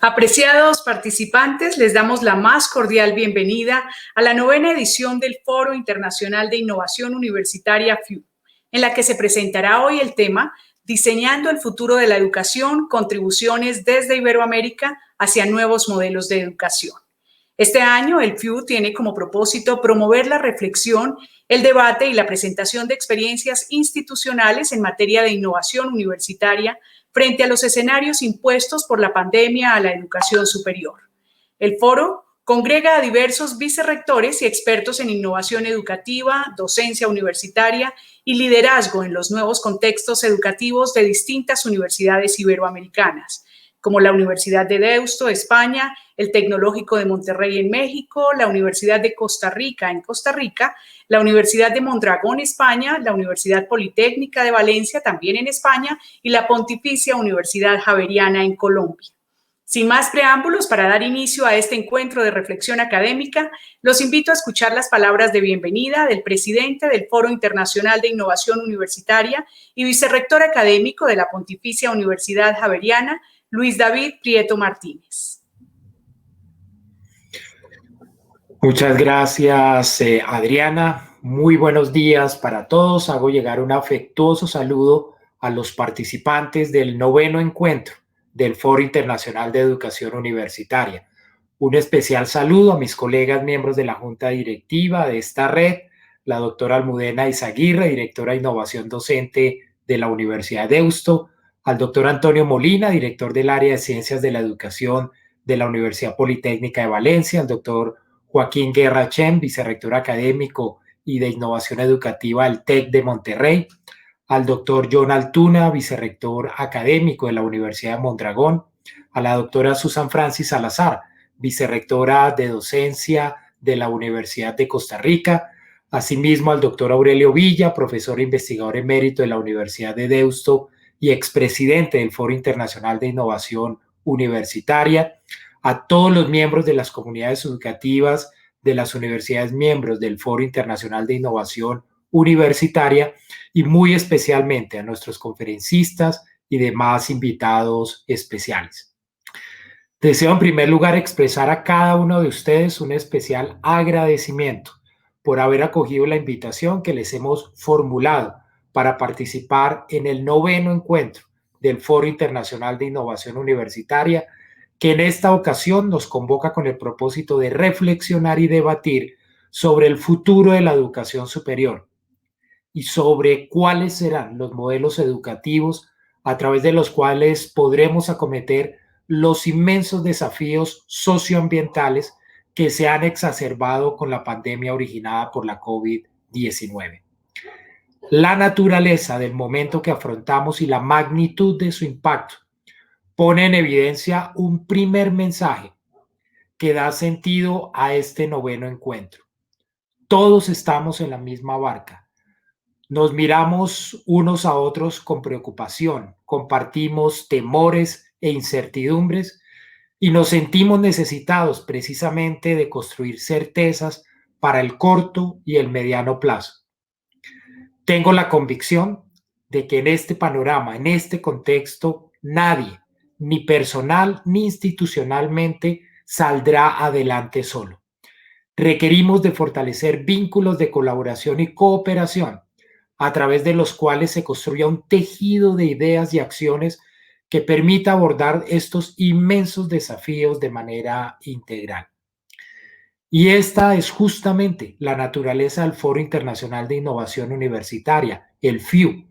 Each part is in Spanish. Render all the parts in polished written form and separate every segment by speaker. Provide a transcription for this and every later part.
Speaker 1: Apreciados participantes, les damos la más cordial bienvenida a la 9ª edición del Foro Internacional de Innovación Universitaria FIU, en la que se presentará hoy el tema Diseñando el futuro de la educación, contribuciones desde Iberoamérica hacia nuevos modelos de educación. Este año, el FIU tiene como propósito promover la reflexión, el debate y la presentación de experiencias institucionales en materia de innovación universitaria frente a los escenarios impuestos por la pandemia a la educación superior. El foro congrega a diversos vicerrectores y expertos en innovación educativa, docencia universitaria y liderazgo en los nuevos contextos educativos de distintas universidades iberoamericanas, como la Universidad de Deusto, España, el Tecnológico de Monterrey en México, la Universidad de Costa Rica en Costa Rica, la Universidad de Mondragón, España, la Universidad Politécnica de Valencia, también en España, y la Pontificia Universidad Javeriana en Colombia. Sin más preámbulos, para dar inicio a este encuentro de reflexión académica, los invito a escuchar las palabras de bienvenida del presidente del Foro Internacional de Innovación Universitaria y vicerrector académico de la Pontificia Universidad Javeriana, Luis David Prieto Martínez.
Speaker 2: Muchas gracias, Adriana. Muy buenos días para todos. Hago llegar un afectuoso saludo a los participantes del 9º encuentro del Foro Internacional de Educación Universitaria. Un especial saludo a mis colegas miembros de la Junta Directiva de esta red, la doctora Almudena Izaguirre, directora de Innovación Docente de la Universidad de Deusto, al doctor Antonio Molina, director del área de Ciencias de la Educación de la Universidad Politécnica de Valencia, al doctor Joaquín Guerra Chen, vicerrector académico y de Innovación Educativa del TEC de Monterrey, al doctor John Altuna, vicerrector académico de la Universidad de Mondragón, a la doctora Susan Francis Salazar, vicerrectora de docencia de la Universidad de Costa Rica, asimismo al doctor Aurelio Villa, profesor e investigador emérito de la Universidad de Deusto y expresidente del Foro Internacional de Innovación Universitaria, a todos los miembros de las comunidades educativas de las universidades miembros del Foro Internacional de Innovación Universitaria y muy especialmente a nuestros conferencistas y demás invitados especiales. Deseo en primer lugar expresar a cada uno de ustedes un especial agradecimiento por haber acogido la invitación que les hemos formulado para participar en el 9º encuentro del Foro Internacional de Innovación Universitaria, que en esta ocasión nos convoca con el propósito de reflexionar y debatir sobre el futuro de la educación superior y sobre cuáles serán los modelos educativos a través de los cuales podremos acometer los inmensos desafíos socioambientales que se han exacerbado con la pandemia originada por la COVID-19. La naturaleza del momento que afrontamos y la magnitud de su impacto pone en evidencia un primer mensaje que da sentido a este 9º encuentro. Todos estamos en la misma barca. Nos miramos unos a otros con preocupación, compartimos temores e incertidumbres y nos sentimos necesitados precisamente de construir certezas para el corto y el mediano plazo. Tengo la convicción de que en este panorama, en este contexto, nadie, ni personal ni institucionalmente, saldrá adelante solo. Requerimos de fortalecer vínculos de colaboración y cooperación a través de los cuales se construya un tejido de ideas y acciones que permita abordar estos inmensos desafíos de manera integral. Y esta es justamente la naturaleza del Foro Internacional de Innovación Universitaria, el FIU,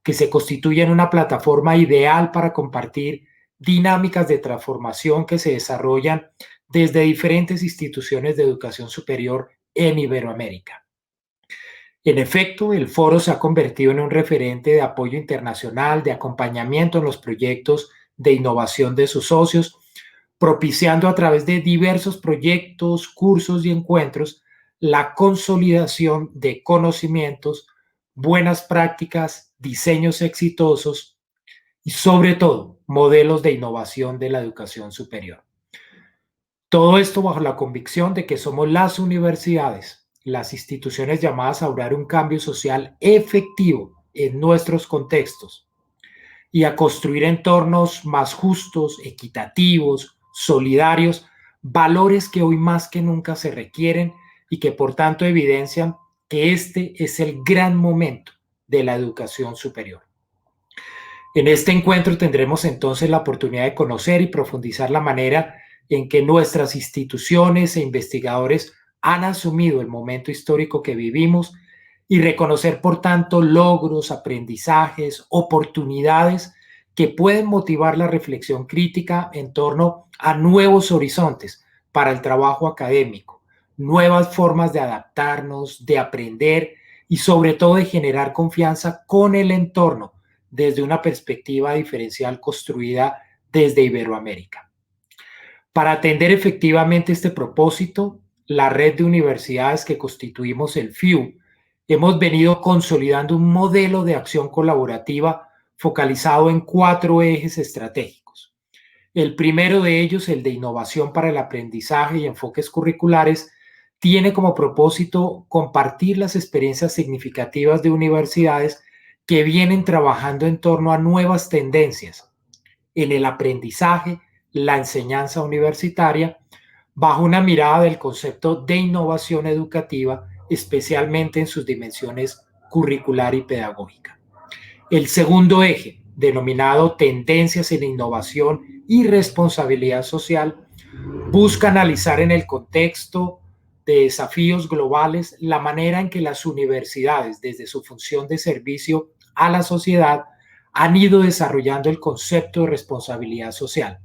Speaker 2: que se constituye en una plataforma ideal para compartir dinámicas de transformación que se desarrollan desde diferentes instituciones de educación superior en Iberoamérica. En efecto, el foro se ha convertido en un referente de apoyo internacional, de acompañamiento en los proyectos de innovación de sus socios, propiciando a través de diversos proyectos, cursos y encuentros la consolidación de conocimientos, buenas prácticas, diseños exitosos y sobre todo modelos de innovación de la educación superior. Todo esto bajo la convicción de que somos las universidades, las instituciones llamadas a lograr un cambio social efectivo en nuestros contextos y a construir entornos más justos, equitativos, solidarios, valores que hoy más que nunca se requieren y que por tanto evidencian que este es el gran momento de la educación superior. En este encuentro tendremos entonces la oportunidad de conocer y profundizar la manera en que nuestras instituciones e investigadores han asumido el momento histórico que vivimos y reconocer, por tanto, logros, aprendizajes, oportunidades que pueden motivar la reflexión crítica en torno a nuevos horizontes para el trabajo académico, nuevas formas de adaptarnos, de aprender y sobre todo de generar confianza con el entorno desde una perspectiva diferencial construida desde Iberoamérica. Para atender efectivamente este propósito, la red de universidades que constituimos el FIU, hemos venido consolidando un modelo de acción colaborativa focalizado en 4 ejes estratégicos. El primero de ellos, el de innovación para el aprendizaje y enfoques curriculares, tiene como propósito compartir las experiencias significativas de universidades que vienen trabajando en torno a nuevas tendencias en el aprendizaje, la enseñanza universitaria, bajo una mirada del concepto de innovación educativa, especialmente en sus dimensiones curricular y pedagógica. El segundo eje, denominado Tendencias en Innovación y Responsabilidad Social, busca analizar en el contexto de desafíos globales la manera en que las universidades, desde su función de servicio a la sociedad, han ido desarrollando el concepto de responsabilidad social.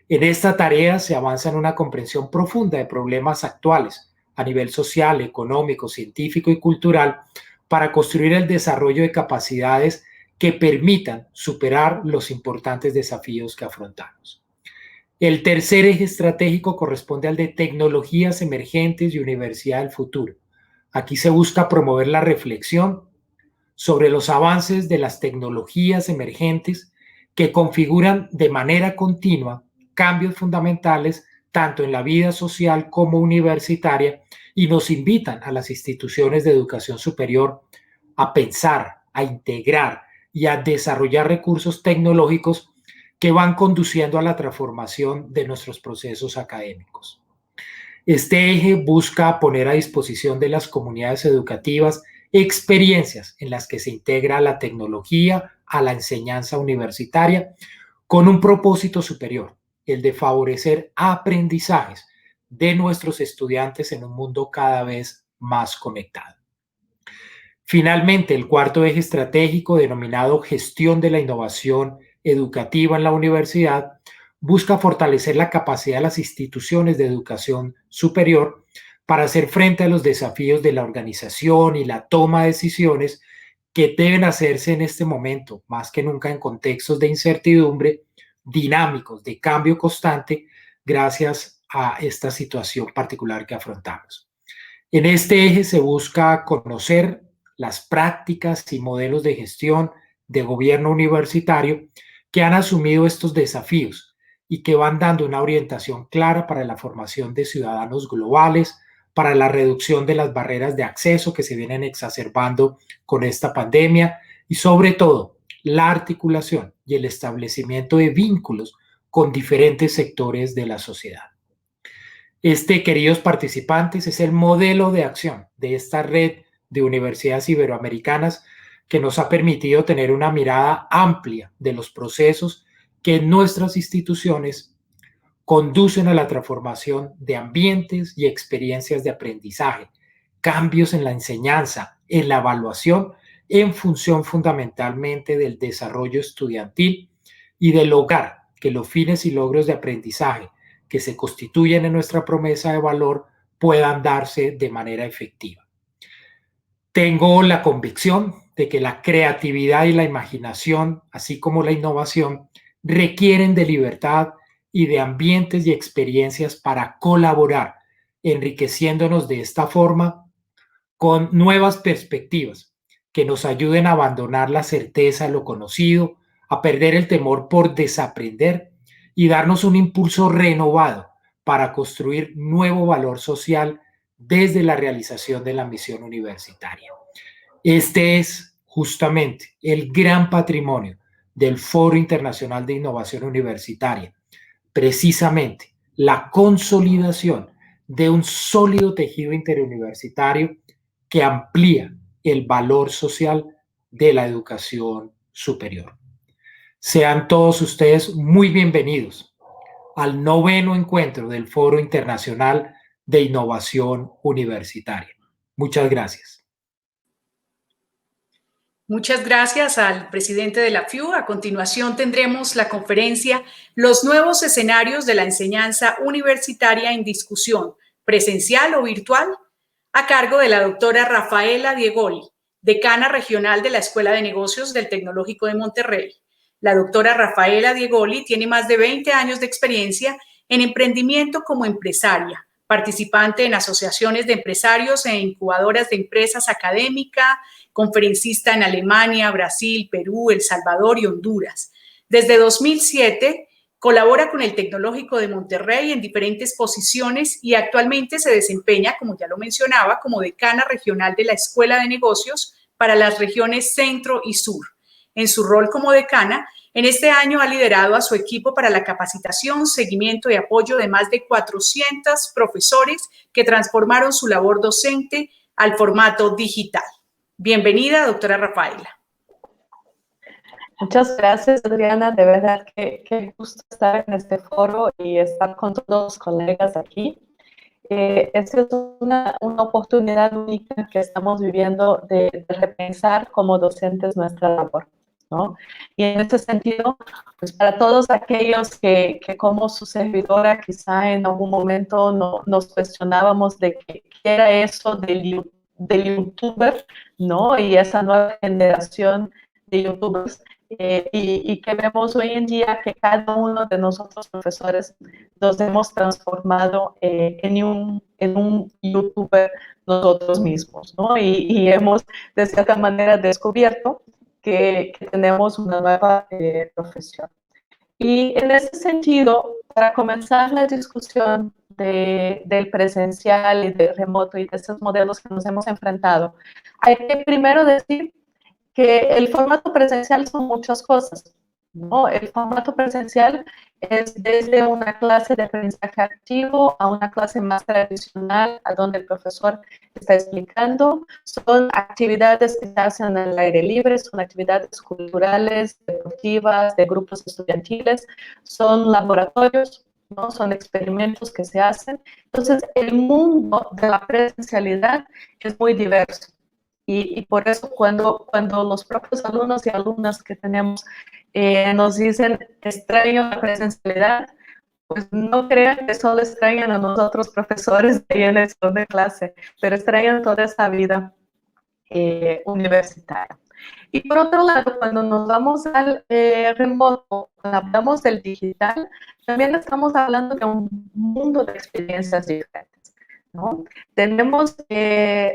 Speaker 2: En esta tarea se avanza en una comprensión profunda de problemas actuales a nivel social, económico, científico y cultural para construir el desarrollo de capacidades que permitan superar los importantes desafíos que afrontamos. El tercer eje estratégico corresponde al de tecnologías emergentes y universidad del futuro. Aquí se busca promover la reflexión sobre los avances de las tecnologías emergentes que configuran de manera continua cambios fundamentales tanto en la vida social como universitaria y nos invitan a las instituciones de educación superior a pensar, a integrar y a desarrollar recursos tecnológicos que van conduciendo a la transformación de nuestros procesos académicos. Este eje busca poner a disposición de las comunidades educativas experiencias en las que se integra la tecnología a la enseñanza universitaria con un propósito superior, el de favorecer aprendizajes de nuestros estudiantes en un mundo cada vez más conectado. Finalmente, el cuarto eje estratégico, denominado Gestión de la Innovación Educativa en la Universidad, busca fortalecer la capacidad de las instituciones de educación superior para hacer frente a los desafíos de la organización y la toma de decisiones que deben hacerse en este momento, más que nunca en contextos de incertidumbre, dinámicos, de cambio constante, gracias a esta situación particular que afrontamos. En este eje se busca conocer las prácticas y modelos de gestión de gobierno universitario que han asumido estos desafíos y que van dando una orientación clara para la formación de ciudadanos globales, para la reducción de las barreras de acceso que se vienen exacerbando con esta pandemia y sobre todo la articulación y el establecimiento de vínculos con diferentes sectores de la sociedad. Este, queridos participantes, es el modelo de acción de esta red de universidades iberoamericanas que nos ha permitido tener una mirada amplia de los procesos que nuestras instituciones conducen a la transformación de ambientes y experiencias de aprendizaje, cambios en la enseñanza, en la evaluación, en función fundamentalmente del desarrollo estudiantil y de lograr que los fines y logros de aprendizaje que se constituyen en nuestra promesa de valor puedan darse de manera efectiva. Tengo la convicción de que la creatividad y la imaginación, así como la innovación, requieren de libertad y de ambientes y experiencias para colaborar, enriqueciéndonos de esta forma con nuevas perspectivas que nos ayuden a abandonar la certeza de lo conocido, a perder el temor por desaprender y darnos un impulso renovado para construir nuevo valor social desde la realización de la misión universitaria. Este es justamente el gran patrimonio del Foro Internacional de Innovación Universitaria, precisamente la consolidación de un sólido tejido interuniversitario que amplía el valor social de la educación superior. Sean todos ustedes muy bienvenidos al 9º encuentro del Foro Internacional de Innovación Universitaria. Muchas gracias.
Speaker 1: Muchas gracias al presidente de la FIU. A continuación tendremos la conferencia Los nuevos escenarios de la enseñanza universitaria en discusión, presencial o virtual, a cargo de la doctora Rafaela Diegoli, decana regional de la Escuela de Negocios del Tecnológico de Monterrey. La doctora Rafaela Diegoli tiene más de 20 años de experiencia en emprendimiento como empresaria, participante en asociaciones de empresarios e incubadoras de empresas académicas, conferencista en Alemania, Brasil, Perú, El Salvador y Honduras. Desde 2007 colabora con el Tecnológico de Monterrey en diferentes posiciones y actualmente se desempeña, como ya lo mencionaba, como decana regional de la Escuela de Negocios para las regiones Centro y Sur. En su rol como decana, en este año ha liderado a su equipo para la capacitación, seguimiento y apoyo de más de 400 profesores que transformaron su labor docente al formato digital. Bienvenida, doctora Rafaela.
Speaker 3: Muchas gracias, Adriana. De verdad que gusto estar en este foro y estar con todos los colegas aquí. Esta es una oportunidad única que estamos viviendo de repensar como docentes nuestra labor, ¿no? Y en este sentido, pues para todos aquellos que como su servidora quizá en algún momento nos cuestionábamos de qué era eso del youtuber, ¿no? Y esa nueva generación de youtubers, y que vemos hoy en día que cada uno de nosotros profesores nos hemos transformado en un youtuber nosotros mismos, ¿no? Y hemos de cierta manera descubierto que tenemos una nueva profesión. Y en ese sentido, para comenzar la discusión del presencial y del remoto y de esos modelos que nos hemos enfrentado, hay que primero decir que el formato presencial son muchas cosas, ¿no? El formato presencial es desde una clase de aprendizaje activo a una clase más tradicional, a donde el profesor está explicando. Son actividades que se hacen al aire libre, son actividades culturales, deportivas, de grupos estudiantiles, son laboratorios, ¿no? Son experimentos que se hacen. Entonces, el mundo de la presencialidad es muy diverso. Y por eso cuando los propios alumnos y alumnas que tenemos nos dicen extraño la presencialidad, pues no crean que solo extrañan a nosotros profesores de en el salón de clase, pero extrañan toda esa vida universitaria. Y por otro lado, cuando nos vamos al remoto, cuando hablamos del digital, también estamos hablando de un mundo de experiencias diferentes, ¿no? Tenemos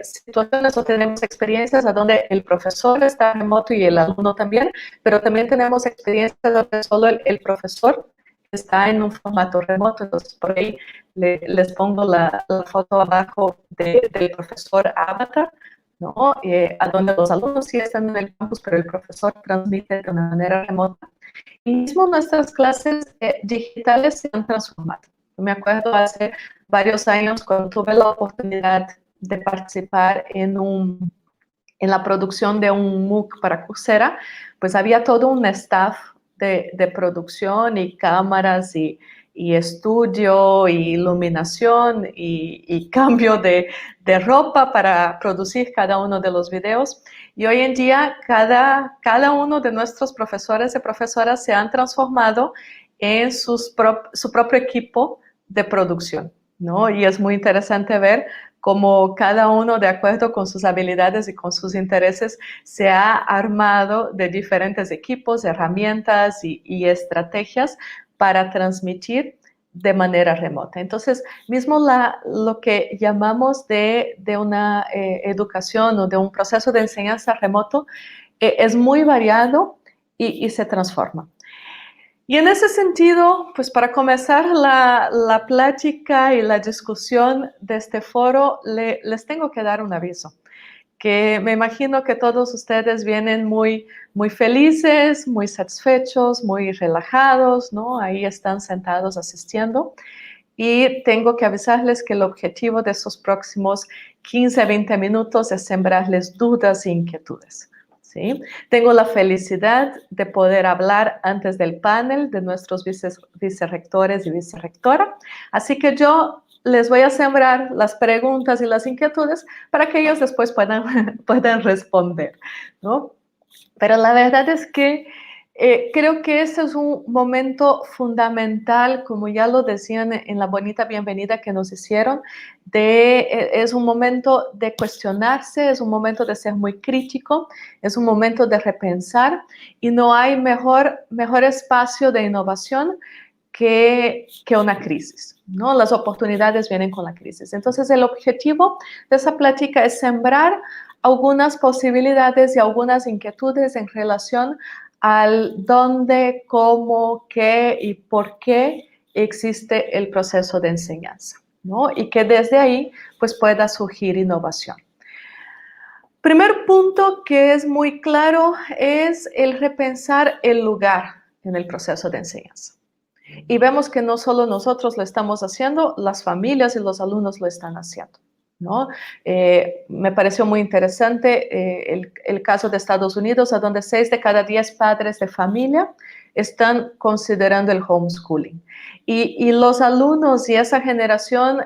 Speaker 3: situaciones o tenemos experiencias a donde el profesor está remoto y el alumno también, pero también tenemos experiencias donde solo el profesor está en un formato remoto. Entonces, por ahí les pongo la foto abajo del profesor Avatar, ¿no? A donde los alumnos sí están en el campus, pero el profesor transmite de una manera remota. Y mismo nuestras clases digitales se han transformado. Me acuerdo hace varios años cuando tuve la oportunidad de participar en la producción de un MOOC para Coursera, pues había todo un staff de producción y cámaras y estudio y iluminación y cambio de ropa para producir cada uno de los videos. Y hoy en día cada uno de nuestros profesores y profesoras se han transformado en su propio equipo de producción, ¿no? Y es muy interesante ver cómo cada uno, de acuerdo con sus habilidades y con sus intereses, se ha armado de diferentes equipos, herramientas y estrategias para transmitir de manera remota. Entonces, mismo lo que llamamos de una educación o de un proceso de enseñanza remoto es muy variado y se transforma. Y en ese sentido, pues para comenzar la plática y la discusión de este foro, les tengo que dar un aviso, que me imagino que todos ustedes vienen muy felices, muy satisfechos, muy relajados, ¿no? Ahí están sentados asistiendo. Y tengo que avisarles que el objetivo de estos próximos 15 a 20 minutos es sembrarles dudas e inquietudes. ¿Sí? Tengo la felicidad de poder hablar antes del panel de nuestros vicerrectores y vicerrectora, así que yo les voy a sembrar las preguntas y las inquietudes para que ellos después puedan responder, ¿no? Pero la verdad es que creo que este es un momento fundamental, como ya lo decían en la bonita bienvenida que nos hicieron, es un momento de cuestionarse, es un momento de ser muy crítico, es un momento de repensar y no hay mejor espacio de innovación que una crisis, ¿no? Las oportunidades vienen con la crisis. Entonces, el objetivo de esa plática es sembrar algunas posibilidades y algunas inquietudes en relación al dónde, cómo, qué y por qué existe el proceso de enseñanza, ¿no? Y que desde ahí pues pueda surgir innovación. Primer punto que es muy claro es el repensar el lugar en el proceso de enseñanza. Y vemos que no solo nosotros lo estamos haciendo, las familias y los alumnos lo están haciendo, ¿no? Me pareció muy interesante el caso de Estados Unidos, a donde 6 de cada 10 padres de familia están considerando el homeschooling. Y los alumnos y esa generación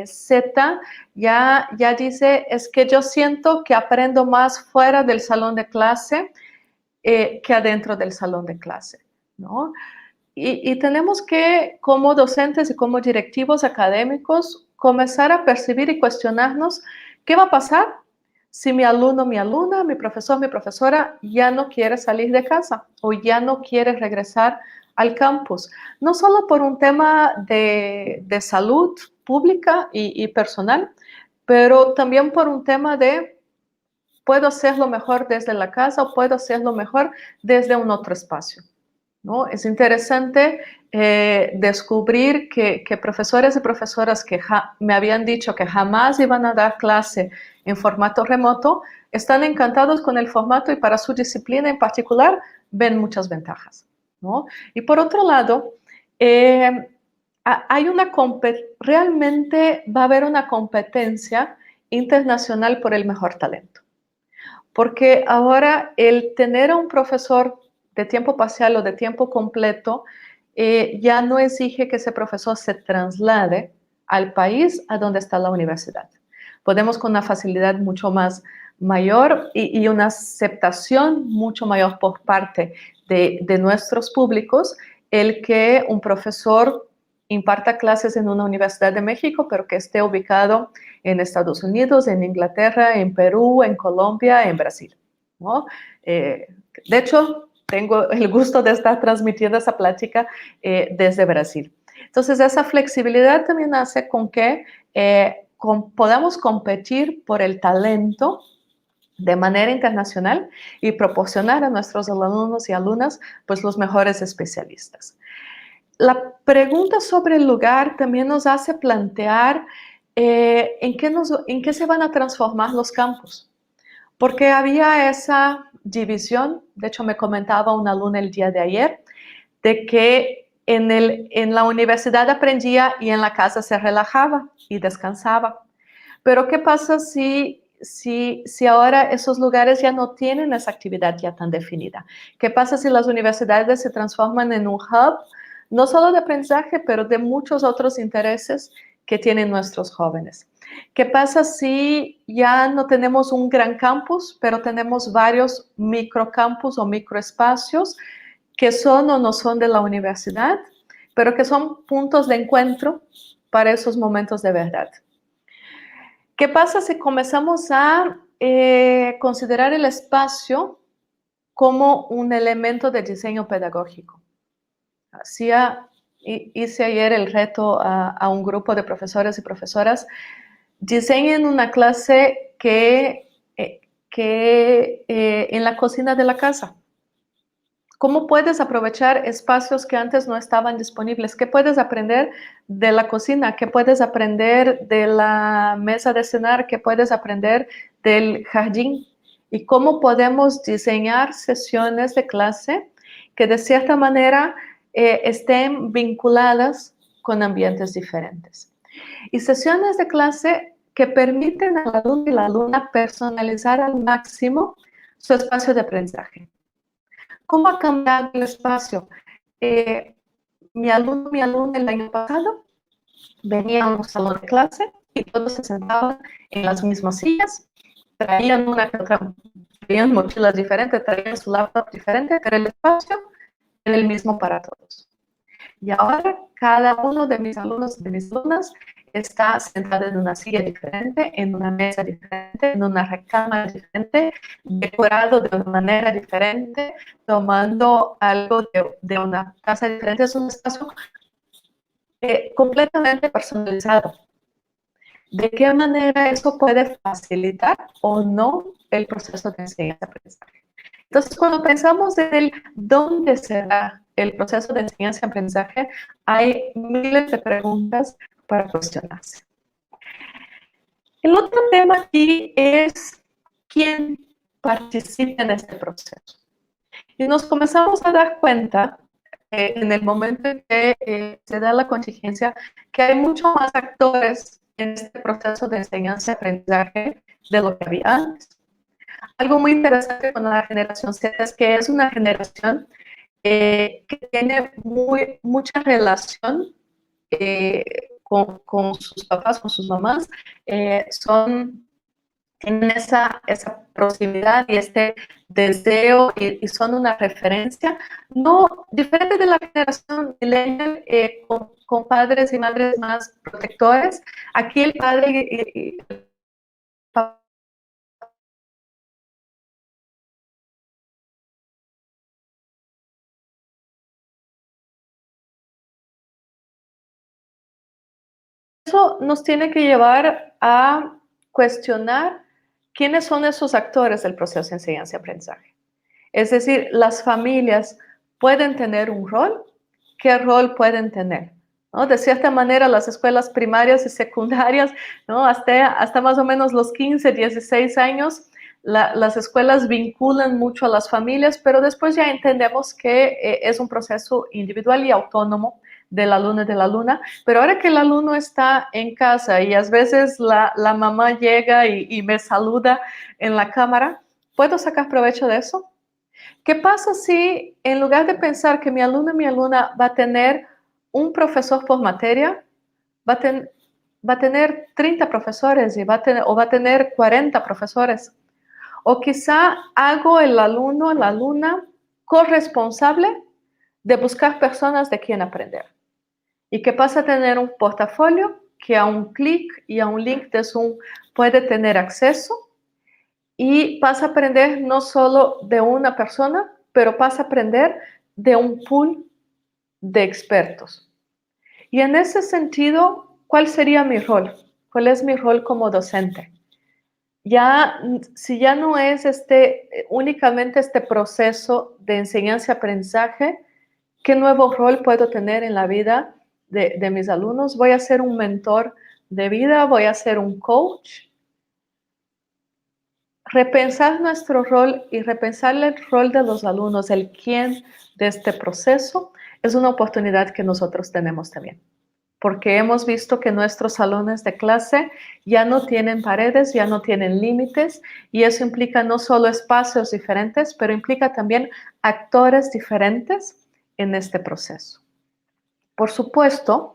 Speaker 3: Z ya dice, es que yo siento que aprendo más fuera del salón de clase que adentro del salón de clase, ¿no? Y tenemos que, como docentes y como directivos académicos, comenzar a percibir y cuestionarnos qué va a pasar si mi alumno, mi alumna, mi profesor, mi profesora ya no quiere salir de casa o ya no quiere regresar al campus. No solo por un tema de salud pública y personal, pero también por un tema de puedo hacerlo mejor desde la casa o puedo hacerlo mejor desde un otro espacio, ¿no? Es interesante descubrir que profesores y profesoras que me habían dicho que jamás iban a dar clase en formato remoto, están encantados con el formato y para su disciplina en particular ven muchas ventajas, ¿no? Y por otro lado, realmente va a haber una competencia internacional por el mejor talento. Porque ahora el tener a un profesor de tiempo parcial o de tiempo completo ya no exige que ese profesor se traslade al país a donde está la universidad. Podemos con una facilidad mucho más mayor y una aceptación mucho mayor por parte de nuestros públicos el que un profesor imparta clases en una universidad de México, pero que esté ubicado en Estados Unidos, en Inglaterra, en Perú, en Colombia, en Brasil, ¿no? De hecho, tengo el gusto de estar transmitiendo esa plática desde Brasil. Entonces, esa flexibilidad también hace con que podamos competir por el talento de manera internacional y proporcionar a nuestros alumnos y alumnas pues los mejores especialistas. La pregunta sobre el lugar también nos hace plantear en qué se van a transformar los campus. Porque había esa división, de hecho me comentaba una alumna el día de ayer, de que en la universidad aprendía y en la casa se relajaba y descansaba. Pero ¿qué pasa si ahora esos lugares ya no tienen esa actividad ya tan definida? ¿Qué pasa si las universidades se transforman en un hub, no solo de aprendizaje, pero de muchos otros intereses que tienen nuestros jóvenes? ¿Qué pasa si ya no tenemos un gran campus, pero tenemos varios microcampus o microespacios que son o no son de la universidad, pero que son puntos de encuentro para esos momentos de verdad? ¿Qué pasa si comenzamos a considerar el espacio como un elemento de diseño pedagógico? Hice ayer el reto a un grupo de profesores y profesoras. Diseñen una clase que en la cocina de la casa ¿Cómo puedes aprovechar espacios que antes no estaban disponibles? ¿Qué puedes aprender de la cocina? ¿Qué puedes aprender de la mesa de cenar? ¿Qué puedes aprender del jardín? ¿Y cómo podemos diseñar sesiones de clase que de cierta manera estén vinculadas con ambientes diferentes? Y sesiones de clase que permiten al alumno y la alumna personalizar al máximo su espacio de aprendizaje. ¿Cómo ha cambiado el espacio? Mi alumna el año pasado venía a un salón de clase y todos se sentaban en las mismas sillas, traían traían mochilas diferentes, traían su laptop diferente, pero el espacio era el mismo para todos. Y ahora cada uno de mis alumnos y de mis alumnas está sentado en una silla diferente, en una mesa diferente, en una recámara diferente, decorado de una manera diferente, tomando algo de una taza diferente. Es un espacio completamente personalizado. ¿De qué manera eso puede facilitar o no el proceso de enseñanza-aprendizaje? Entonces, cuando pensamos en el dónde se da el proceso de enseñanza-aprendizaje, hay miles de preguntas para cuestionarse. El otro tema aquí es quién participa en este proceso. Y nos comenzamos a dar cuenta en el momento en que se da la contingencia que hay mucho más actores en este proceso de enseñanza-aprendizaje de lo que había antes. Algo muy interesante con la generación Z es que es una generación que tiene mucha relación con sus papás, con sus mamás, tienen esa proximidad y este deseo y son una referencia, no diferente de la generación millennial con padres y madres más protectores. Aquí el padre y el papá eso nos tiene que llevar a cuestionar quiénes son esos actores del proceso de enseñanza y aprendizaje. Es decir, las familias pueden tener un rol. ¿Qué rol pueden tener? ¿No? De cierta manera, las escuelas primarias y secundarias, ¿no? hasta más o menos los 15, 16 años, las escuelas vinculan mucho a las familias, pero después ya entendemos que es un proceso individual y autónomo del alumno y de la alumna, pero ahora que el alumno está en casa y a veces la mamá llega y me saluda en la cámara, ¿puedo sacar provecho de eso? ¿Qué pasa si en lugar de pensar que mi alumno y mi alumna va a tener un profesor por materia, va a tener 30 profesores o va a tener 40 profesores? O quizá hago el alumno, la alumna corresponsable de buscar personas de quien aprender. ¿Y qué pasa a tener un portafolio que a un clic y a un link de Zoom puede tener acceso? Y vas a aprender no solo de una persona, pero vas a aprender de un pool de expertos. Y en ese sentido, ¿cuál sería mi rol? ¿Cuál es mi rol como docente? Si ya no es únicamente este proceso de enseñanza-aprendizaje, ¿qué nuevo rol puedo tener en la vida de mis alumnos? ¿Voy a ser un mentor de vida? ¿Voy a ser un coach? Repensar nuestro rol y repensar el rol de los alumnos, el quién de este proceso, es una oportunidad que nosotros tenemos también. Porque hemos visto que nuestros salones de clase ya no tienen paredes, ya no tienen límites, y eso implica no solo espacios diferentes, pero implica también actores diferentes en este proceso. Por supuesto,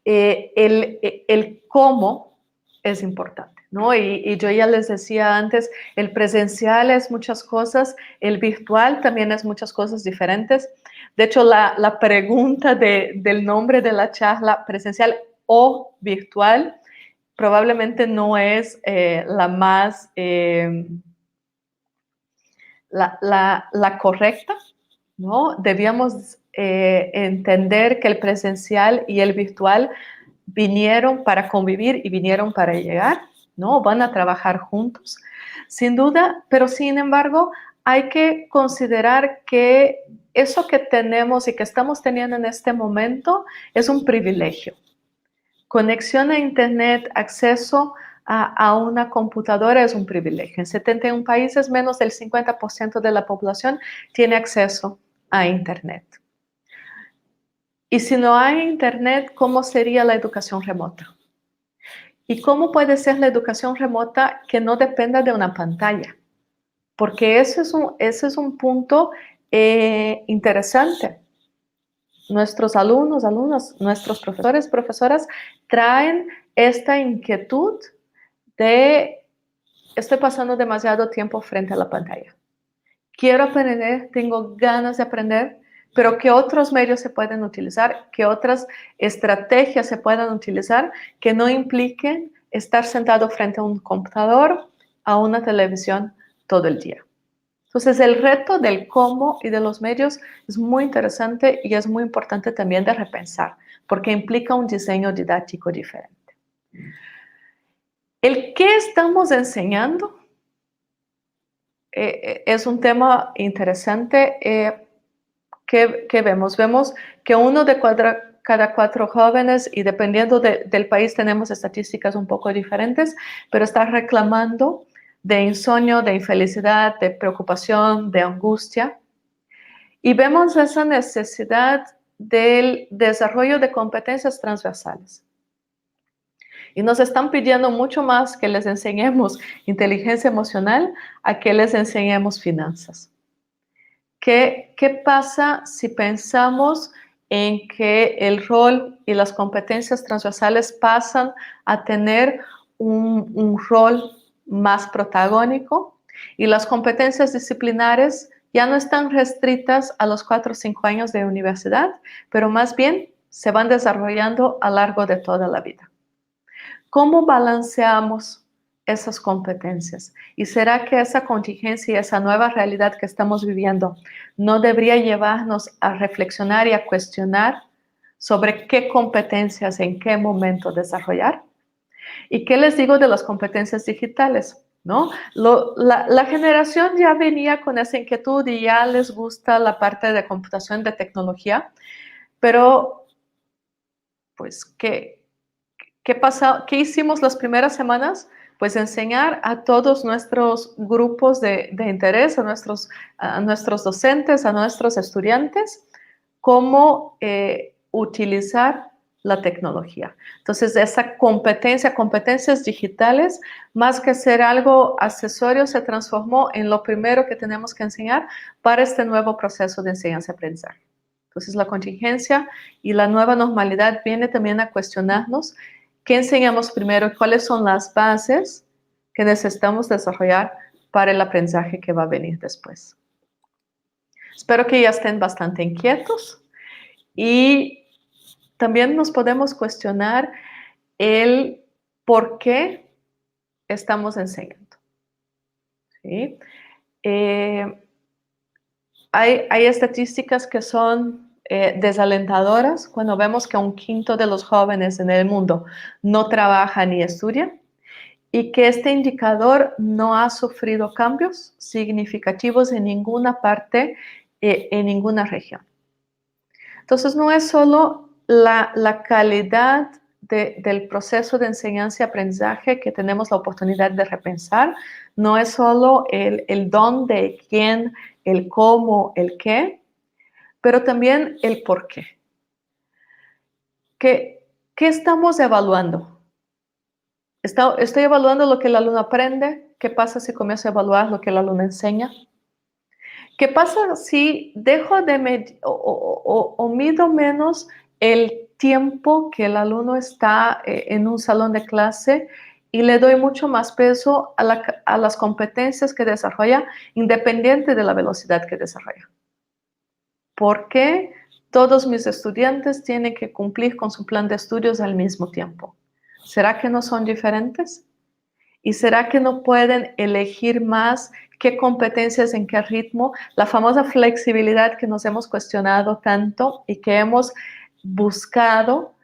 Speaker 3: el cómo es importante, ¿no? Y yo ya les decía antes, el presencial es muchas cosas, el virtual también es muchas cosas diferentes. De hecho, la pregunta del nombre de la charla, presencial o virtual, probablemente no es la más, la correcta, ¿no? Debíamos entender que el presencial y el virtual vinieron para convivir y vinieron para llegar, ¿no? Van a trabajar juntos, sin duda, pero sin embargo, hay que considerar que eso que tenemos y que estamos teniendo en este momento es un privilegio. Conexión a Internet, acceso a una computadora es un privilegio. En 71 países, menos del 50% de la población tiene acceso a Internet. Y si no hay Internet, ¿cómo sería la educación remota? ¿Y cómo puede ser la educación remota que no dependa de una pantalla? Porque ese es un punto interesante. Nuestros alumnos, nuestros profesores, profesoras traen esta inquietud de estoy pasando demasiado tiempo frente a la pantalla. Quiero aprender, tengo ganas de aprender, pero ¿qué otros medios se pueden utilizar? ¿Qué otras estrategias se pueden utilizar que no impliquen estar sentado frente a un computador, a una televisión todo el día? Entonces, el reto del cómo y de los medios es muy interesante y es muy importante también de repensar, porque implica un diseño didáctico diferente. El qué estamos enseñando es un tema interesante que vemos. Vemos que uno de cada 4 jóvenes, y dependiendo del país tenemos estadísticas un poco diferentes, pero está reclamando de insomnio, de infelicidad, de preocupación, de angustia. Y vemos esa necesidad del desarrollo de competencias transversales. Y nos están pidiendo mucho más que les enseñemos inteligencia emocional a que les enseñemos finanzas. ¿Qué pasa si pensamos en que el rol y las competencias transversales pasan a tener un rol más protagónico y las competencias disciplinares ya no están restrictas a los 4 o 5 años de universidad, pero más bien se van desarrollando a lo largo de toda la vida? ¿Cómo balanceamos esas competencias? ¿Y será que esa contingencia y esa nueva realidad que estamos viviendo no debería llevarnos a reflexionar y a cuestionar sobre qué competencias en qué momento desarrollar? ¿Y qué les digo de las competencias digitales? ¿No? La generación ya venía con esa inquietud y ya les gusta la parte de computación, de tecnología, pero pues ¿qué pasó? ¿Qué hicimos las primeras semanas? Pues enseñar a todos nuestros grupos de interés, a nuestros docentes, a nuestros estudiantes, cómo utilizar la tecnología. Entonces, esa competencias digitales, más que ser algo accesorio, se transformó en lo primero que tenemos que enseñar para este nuevo proceso de enseñanza-aprendizaje. Entonces, la contingencia y la nueva normalidad viene también a cuestionarnos qué enseñamos primero y cuáles son las bases que necesitamos desarrollar para el aprendizaje que va a venir después. Espero que ya estén bastante inquietos y también nos podemos cuestionar el por qué estamos enseñando. ¿Sí? Hay estadísticas que son desalentadoras cuando vemos que 1/5 de los jóvenes en el mundo no trabaja ni estudia y que este indicador no ha sufrido cambios significativos en ninguna parte, en ninguna región. Entonces, no es solo la calidad del proceso de enseñanza y aprendizaje que tenemos la oportunidad de repensar, no es solo el dónde, quién, el cómo, el qué, pero también el por qué. ¿Qué estamos evaluando? ¿Estoy evaluando lo que el alumno aprende? ¿Qué pasa si comienzo a evaluar lo que el alumno enseña? ¿Qué pasa si dejo de medir o mido menos el tiempo que el alumno está en un salón de clase y le doy mucho más peso a las competencias que desarrolla independiente de la velocidad que desarrolla? ¿Por qué todos mis estudiantes tienen que cumplir con su plan de estudios al mismo tiempo? ¿Será que no son diferentes? ¿Y será que no pueden elegir más qué competencias, en qué ritmo? La famosa flexibilidad que nos hemos cuestionado tanto y que hemos buscado,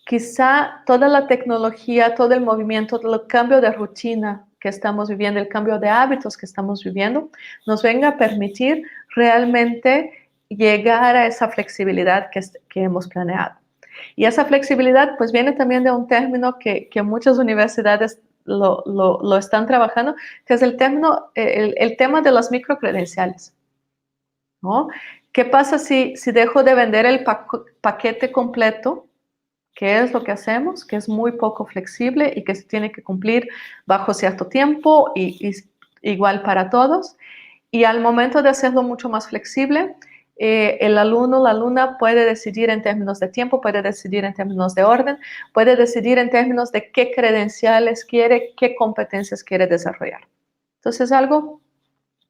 Speaker 3: quizá toda la tecnología, todo el movimiento, todo el cambio de rutina que estamos viviendo, el cambio de hábitos que estamos viviendo, nos venga a permitir realmente llegar a esa flexibilidad que hemos planeado. Y esa flexibilidad pues viene también de un término que muchas universidades lo están trabajando, que es el tema de las microcredenciales, ¿no? ¿Qué pasa si dejo de vender el paquete completo? ¿Qué es lo que hacemos? Que es muy poco flexible y que se tiene que cumplir bajo cierto tiempo y igual para todos. Y al momento de hacerlo mucho más flexible, el alumno, la alumna puede decidir en términos de tiempo, puede decidir en términos de orden, puede decidir en términos de qué credenciales quiere, qué competencias quiere desarrollar. Entonces, algo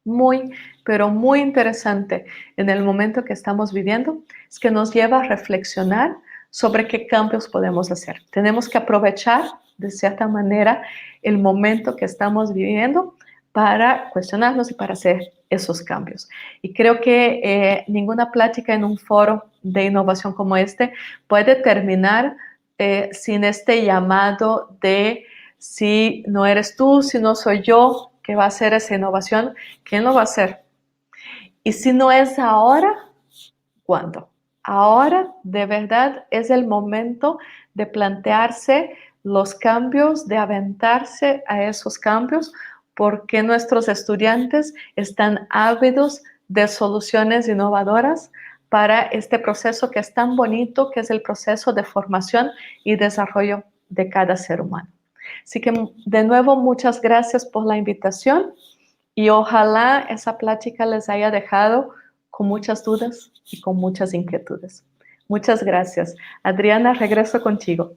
Speaker 3: muy, pero muy interesante en el momento que estamos viviendo es que nos lleva a reflexionar sobre qué cambios podemos hacer. Tenemos que aprovechar, de cierta manera, el momento que estamos viviendo para cuestionarnos y para hacer esos cambios. Y creo que ninguna plática en un foro de innovación como este puede terminar sin este llamado de si no eres tú, si no soy yo que va a hacer esa innovación, ¿quién lo va a hacer? Y si no es ahora, ¿cuándo? Ahora, de verdad, es el momento de plantearse los cambios, de aventarse a esos cambios, porque nuestros estudiantes están ávidos de soluciones innovadoras para este proceso que es tan bonito, que es el proceso de formación y desarrollo de cada ser humano. Así que, de nuevo, muchas gracias por la invitación y ojalá esa plática les haya dejado con muchas dudas y con muchas inquietudes. Muchas gracias. Adriana, regreso contigo.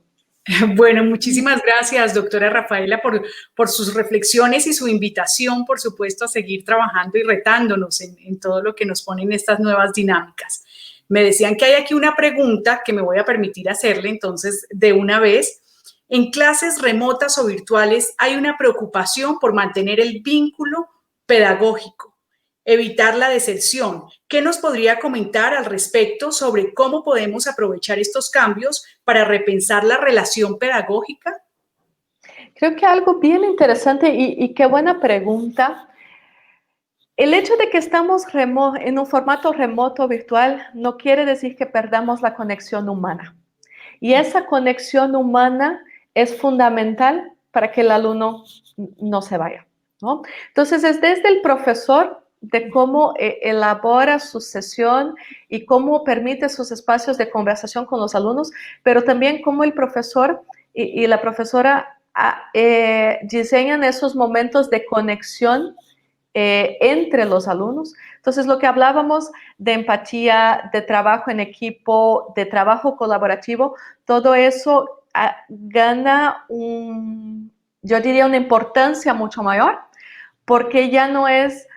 Speaker 1: Bueno, muchísimas gracias, doctora Rafaela, por sus reflexiones y su invitación, por supuesto, a seguir trabajando y retándonos en todo lo que nos ponen estas nuevas dinámicas. Me decían que hay aquí una pregunta que me voy a permitir hacerle, entonces, de una vez. En clases remotas o virtuales hay una preocupación por mantener el vínculo pedagógico, evitar la deserción. ¿Qué nos podría comentar al respecto sobre cómo podemos aprovechar estos cambios para repensar la relación pedagógica?
Speaker 3: Creo que algo bien interesante y qué buena pregunta. El hecho de que estamos en un formato remoto virtual no quiere decir que perdamos la conexión humana. Y esa conexión humana es fundamental para que el alumno no se vaya, ¿no? Entonces, es desde el profesor de cómo elabora su sesión y cómo permite sus espacios de conversación con los alumnos, pero también cómo el profesor y la profesora diseñan esos momentos de conexión entre los alumnos. Entonces, lo que hablábamos de empatía, de trabajo en equipo, de trabajo colaborativo, todo eso gana yo diría una importancia mucho mayor, porque ya no es,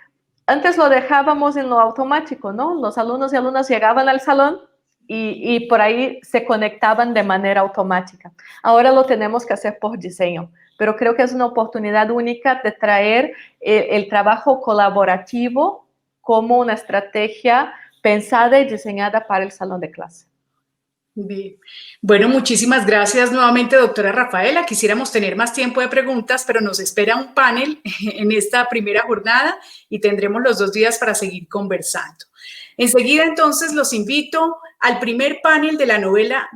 Speaker 3: antes lo dejábamos en lo automático, ¿no? Los alumnos y alumnas llegaban al salón y por ahí se conectaban de manera automática. Ahora lo tenemos que hacer por diseño, pero creo que es una oportunidad única de traer el trabajo colaborativo como una estrategia pensada y diseñada para el salón de clase.
Speaker 1: Bien. Bueno, muchísimas gracias nuevamente, doctora Rafaela. Quisiéramos tener más tiempo de preguntas, pero nos espera un panel en esta primera jornada y tendremos los 2 días para seguir conversando. Enseguida, entonces, los invito al primer panel de la novena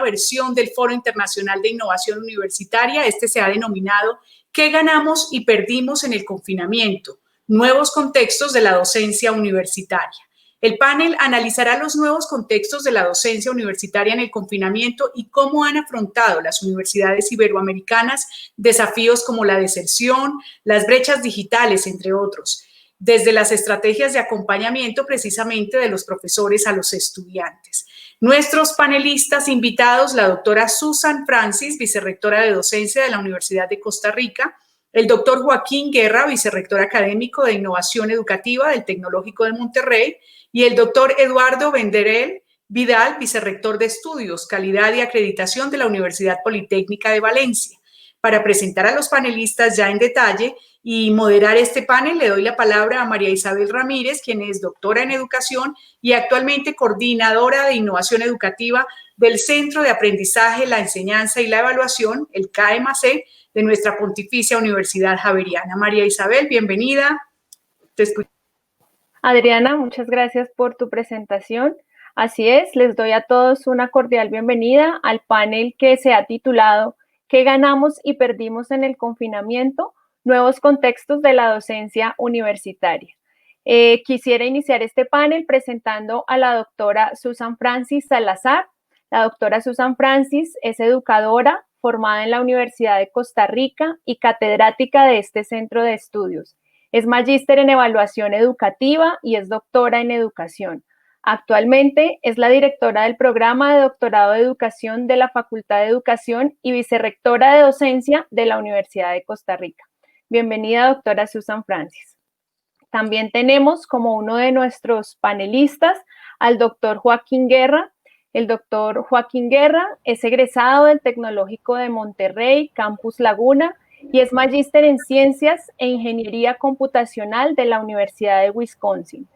Speaker 1: versión del Foro Internacional de Innovación Universitaria. Este se ha denominado ¿Qué ganamos y perdimos en el confinamiento? Nuevos contextos de la docencia universitaria. El panel analizará los nuevos contextos de la docencia universitaria en el confinamiento y cómo han afrontado las universidades iberoamericanas desafíos como la deserción, las brechas digitales, entre otros, desde las estrategias de acompañamiento precisamente de los profesores a los estudiantes. Nuestros panelistas invitados, la doctora Susan Francis, vicerrectora de docencia de la Universidad de Costa Rica, el doctor Joaquín Guerra, vicerrector académico de innovación educativa del Tecnológico de Monterrey, y el doctor Eduardo Benderel Vidal, vicerrector de estudios, calidad y acreditación de la Universidad Politécnica de Valencia. Para presentar a los panelistas ya en detalle y moderar este panel, le doy la palabra a María Isabel Ramírez, quien es doctora en educación y actualmente coordinadora de innovación educativa del Centro de Aprendizaje, la Enseñanza y la Evaluación, el CAEMAC, de nuestra Pontificia Universidad Javeriana. María Isabel, bienvenida. Te escucho.
Speaker 4: Adriana, muchas gracias por tu presentación. Así es, les doy a todos una cordial bienvenida al panel que se ha titulado ¿Qué ganamos y perdimos en el confinamiento? Nuevos contextos de la docencia universitaria. Quisiera iniciar este panel presentando a la doctora Susan Francis Salazar. La doctora Susan Francis es educadora formada en la Universidad de Costa Rica y catedrática de este centro de estudios. Es magíster en evaluación educativa y es doctora en educación. Actualmente es la directora del programa de doctorado de educación de la Facultad de Educación y vicerrectora de docencia de la Universidad de Costa Rica. Bienvenida, doctora Susan Francis. También tenemos como uno de nuestros panelistas al doctor Joaquín Guerra. El doctor Joaquín Guerra es egresado del Tecnológico de Monterrey, Campus Laguna, y es magíster en Ciencias e Ingeniería Computacional de la Universidad de Wisconsin.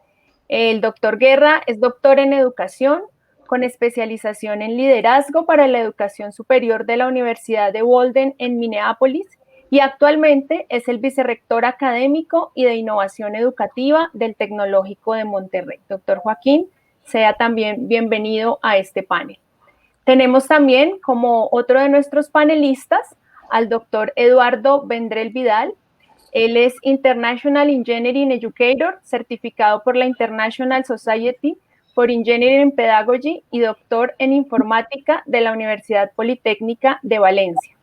Speaker 4: El doctor Guerra es doctor en Educación, con especialización en Liderazgo para la Educación Superior de la Universidad de Walden en Minneapolis, y actualmente es el vicerrector académico y de innovación educativa del Tecnológico de Monterrey. Doctor Joaquín, sea también bienvenido a este panel. Tenemos también como otro de nuestros panelistas al doctor Eduardo Vendrell Vidal. Él es International Engineering Educator, certificado por la International Society for Engineering Pedagogy y doctor en Informática de la Universidad Politécnica de Valencia.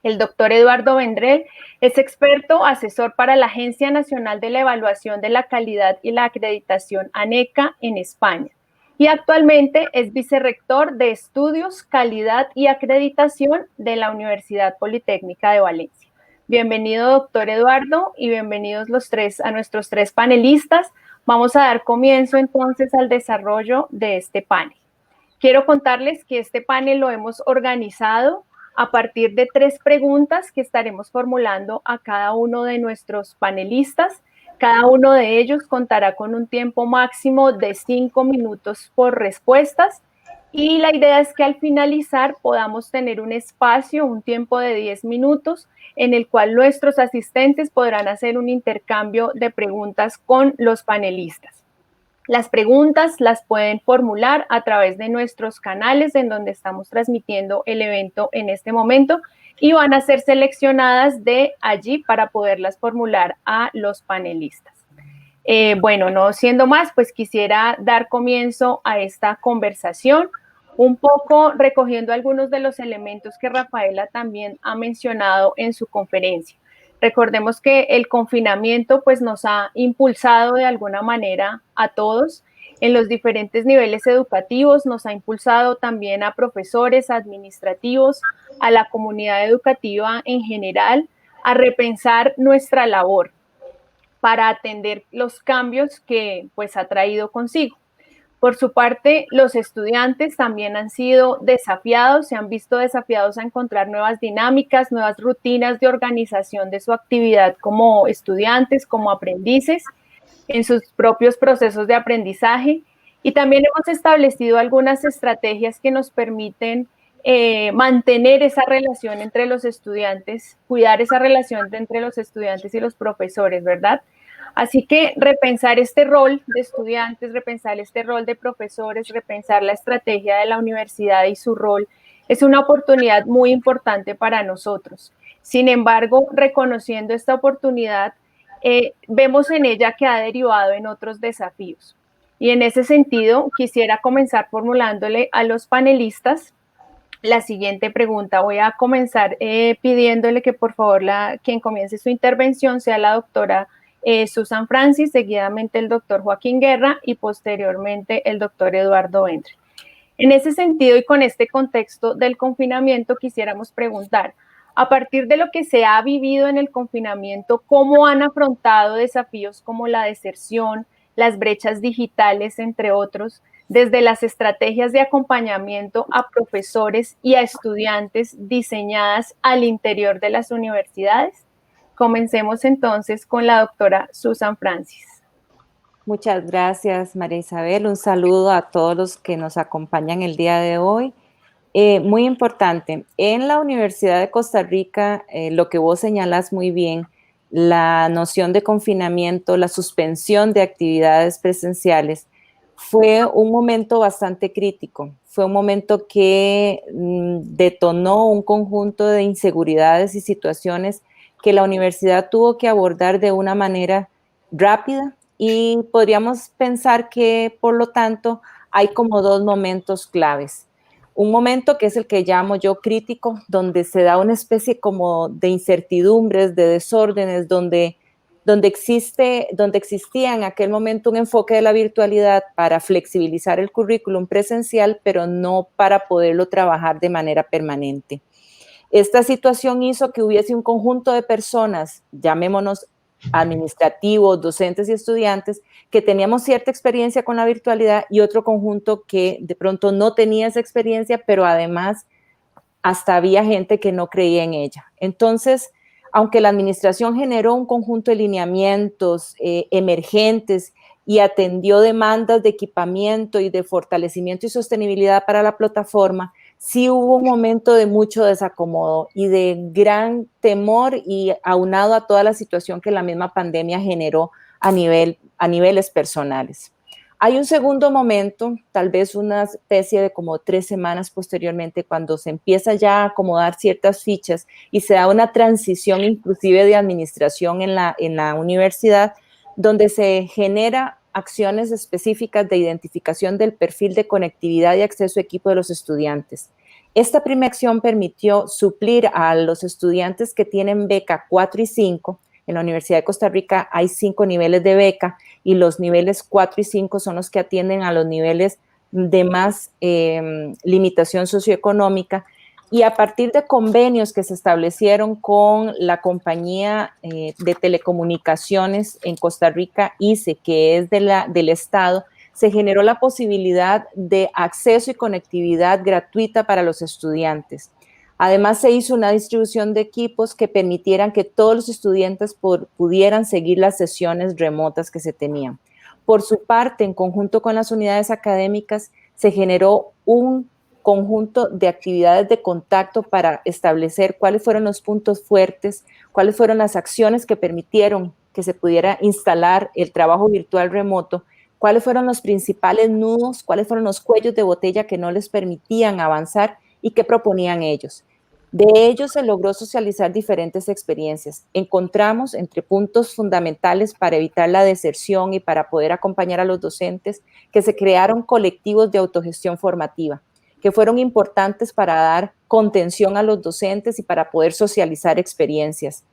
Speaker 4: El doctor Eduardo Vendrell es experto asesor para la Agencia Nacional de la Evaluación de la Calidad y la Acreditación ANECA en España y actualmente es vicerrector de Estudios, Calidad y Acreditación de la Universidad Politécnica de Valencia. Bienvenido, doctor Eduardo, y bienvenidos los tres a nuestros tres panelistas. Vamos a dar comienzo entonces al desarrollo de este panel. Quiero contarles que este panel lo hemos organizado a partir de 3 preguntas que estaremos formulando a cada uno de nuestros panelistas. Cada uno de ellos contará con un tiempo máximo de 5 minutos por respuestas y la idea es que al finalizar podamos tener un espacio, un tiempo de 10 minutos en el cual nuestros asistentes podrán hacer un intercambio de preguntas con los panelistas. Las preguntas las pueden formular a través de nuestros canales en donde estamos transmitiendo el evento en este momento y van a ser seleccionadas de allí para poderlas formular a los panelistas. Bueno, no siendo más, pues quisiera dar comienzo a esta conversación, un poco recogiendo algunos de los elementos que Rafaela también ha mencionado en su conferencia. Recordemos que el confinamiento pues nos ha impulsado de alguna manera a todos en los diferentes niveles educativos, nos ha impulsado también a profesores, administrativos, a la comunidad educativa en general, a repensar nuestra labor para atender los cambios que pues ha traído consigo. Por su parte, los estudiantes también han sido desafiados, se han visto desafiados a encontrar nuevas dinámicas, nuevas rutinas de organización de su actividad como estudiantes, como aprendices, en sus propios procesos de aprendizaje. Y también hemos establecido algunas estrategias que nos permiten mantener esa relación entre los estudiantes, cuidar esa relación entre los estudiantes y los profesores, ¿verdad? Así que repensar este rol de estudiantes, repensar este rol de profesores, repensar la estrategia de la universidad y su rol es una oportunidad muy importante para nosotros. Sin embargo, reconociendo esta oportunidad, vemos en ella que ha derivado en otros desafíos. Y en ese sentido, quisiera comenzar formulándole a los panelistas la siguiente pregunta. Voy a comenzar pidiéndole que por favor quien comience su intervención sea la doctora Susan Francis, seguidamente el doctor Joaquín Guerra y posteriormente el doctor Eduardo Vendrell. En ese sentido y con este contexto del confinamiento, quisiéramos preguntar, a partir de lo que se ha vivido en el confinamiento, ¿cómo han afrontado desafíos como la deserción, las brechas digitales, entre otros, desde las estrategias de acompañamiento a profesores y a estudiantes diseñadas al interior de las universidades? Comencemos entonces con la doctora Susan Francis.
Speaker 5: Muchas gracias, María Isabel. Un saludo a todos los que nos acompañan el día de hoy. Muy importante, en la Universidad de Costa Rica, lo que vos señalas muy bien, la noción de confinamiento, la suspensión de actividades presenciales, fue un momento bastante crítico. Fue un momento que detonó un conjunto de inseguridades y situaciones que la universidad tuvo que abordar de una manera rápida, y podríamos pensar que, por lo tanto, hay como dos momentos claves. Un momento que es el que llamo yo crítico, donde se da una especie como de incertidumbres, de desórdenes, donde existía en aquel momento un enfoque de la virtualidad para flexibilizar el currículum presencial, pero no para poderlo trabajar de manera permanente. Esta situación hizo que hubiese un conjunto de personas, llamémonos administrativos, docentes y estudiantes, que teníamos cierta experiencia con la virtualidad, y otro conjunto que de pronto no tenía esa experiencia, pero además hasta había gente que no creía en ella. Entonces, aunque la administración generó un conjunto de lineamientos emergentes y atendió demandas de equipamiento y de fortalecimiento y sostenibilidad para la plataforma, sí hubo un momento de mucho desacomodo y de gran temor, y aunado a toda la situación que la misma pandemia generó a niveles personales. Hay un segundo momento, tal vez una especie de como 3 semanas posteriormente, cuando se empieza ya a acomodar ciertas fichas y se da una transición inclusive de administración en la universidad, donde se genera acciones específicas de identificación del perfil de conectividad y acceso a equipo de los estudiantes. Esta primera acción permitió suplir a los estudiantes que tienen beca 4 y 5. En la Universidad de Costa Rica hay 5 niveles de beca, y los niveles 4 y 5 son los que atienden a los niveles de más limitación socioeconómica. Y a partir de convenios que se establecieron con la compañía de telecomunicaciones en Costa Rica, ICE, que es del Estado, se generó la posibilidad de acceso y conectividad gratuita para los estudiantes. Además, se hizo una distribución de equipos que permitieran que todos los estudiantes pudieran seguir las sesiones remotas que se tenían. Por su parte, en conjunto con las unidades académicas, se generó un conjunto de actividades de contacto para establecer cuáles fueron los puntos fuertes, cuáles fueron las acciones que permitieron que se pudiera instalar el trabajo virtual remoto, cuáles fueron los principales nudos, cuáles fueron los cuellos de botella que no les permitían avanzar y qué proponían ellos. De ellos se logró socializar diferentes experiencias. Encontramos entre puntos fundamentales para evitar la deserción y para poder acompañar a los docentes, que se crearon colectivos de autogestión formativa, que fueron importantes para dar contención a los docentes y para poder socializar experiencias.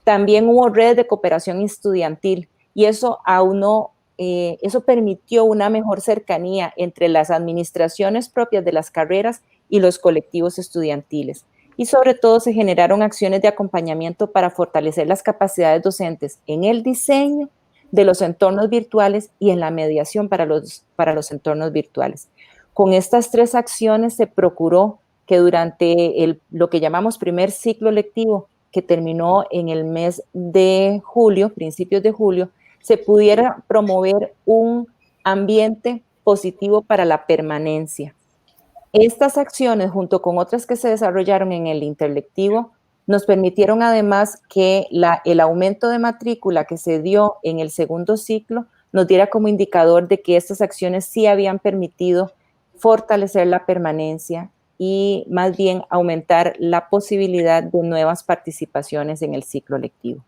Speaker 5: También hubo redes de cooperación estudiantil, y eso permitió una mejor cercanía entre las administraciones propias de las carreras y los colectivos estudiantiles. Y sobre todo se generaron acciones de acompañamiento para fortalecer las capacidades docentes en el diseño de los entornos virtuales y en la mediación para los entornos virtuales. Con estas 3 acciones se procuró que durante lo que llamamos primer ciclo lectivo, que terminó en el mes de julio, principios de julio, se pudiera promover un ambiente positivo para la permanencia. Estas acciones, junto con otras que se desarrollaron en el interlectivo, nos permitieron además que el aumento de matrícula que se dio en el segundo ciclo nos diera como indicador de que estas acciones sí habían permitido fortalecer la permanencia y más bien aumentar la posibilidad de nuevas participaciones en el ciclo lectivo.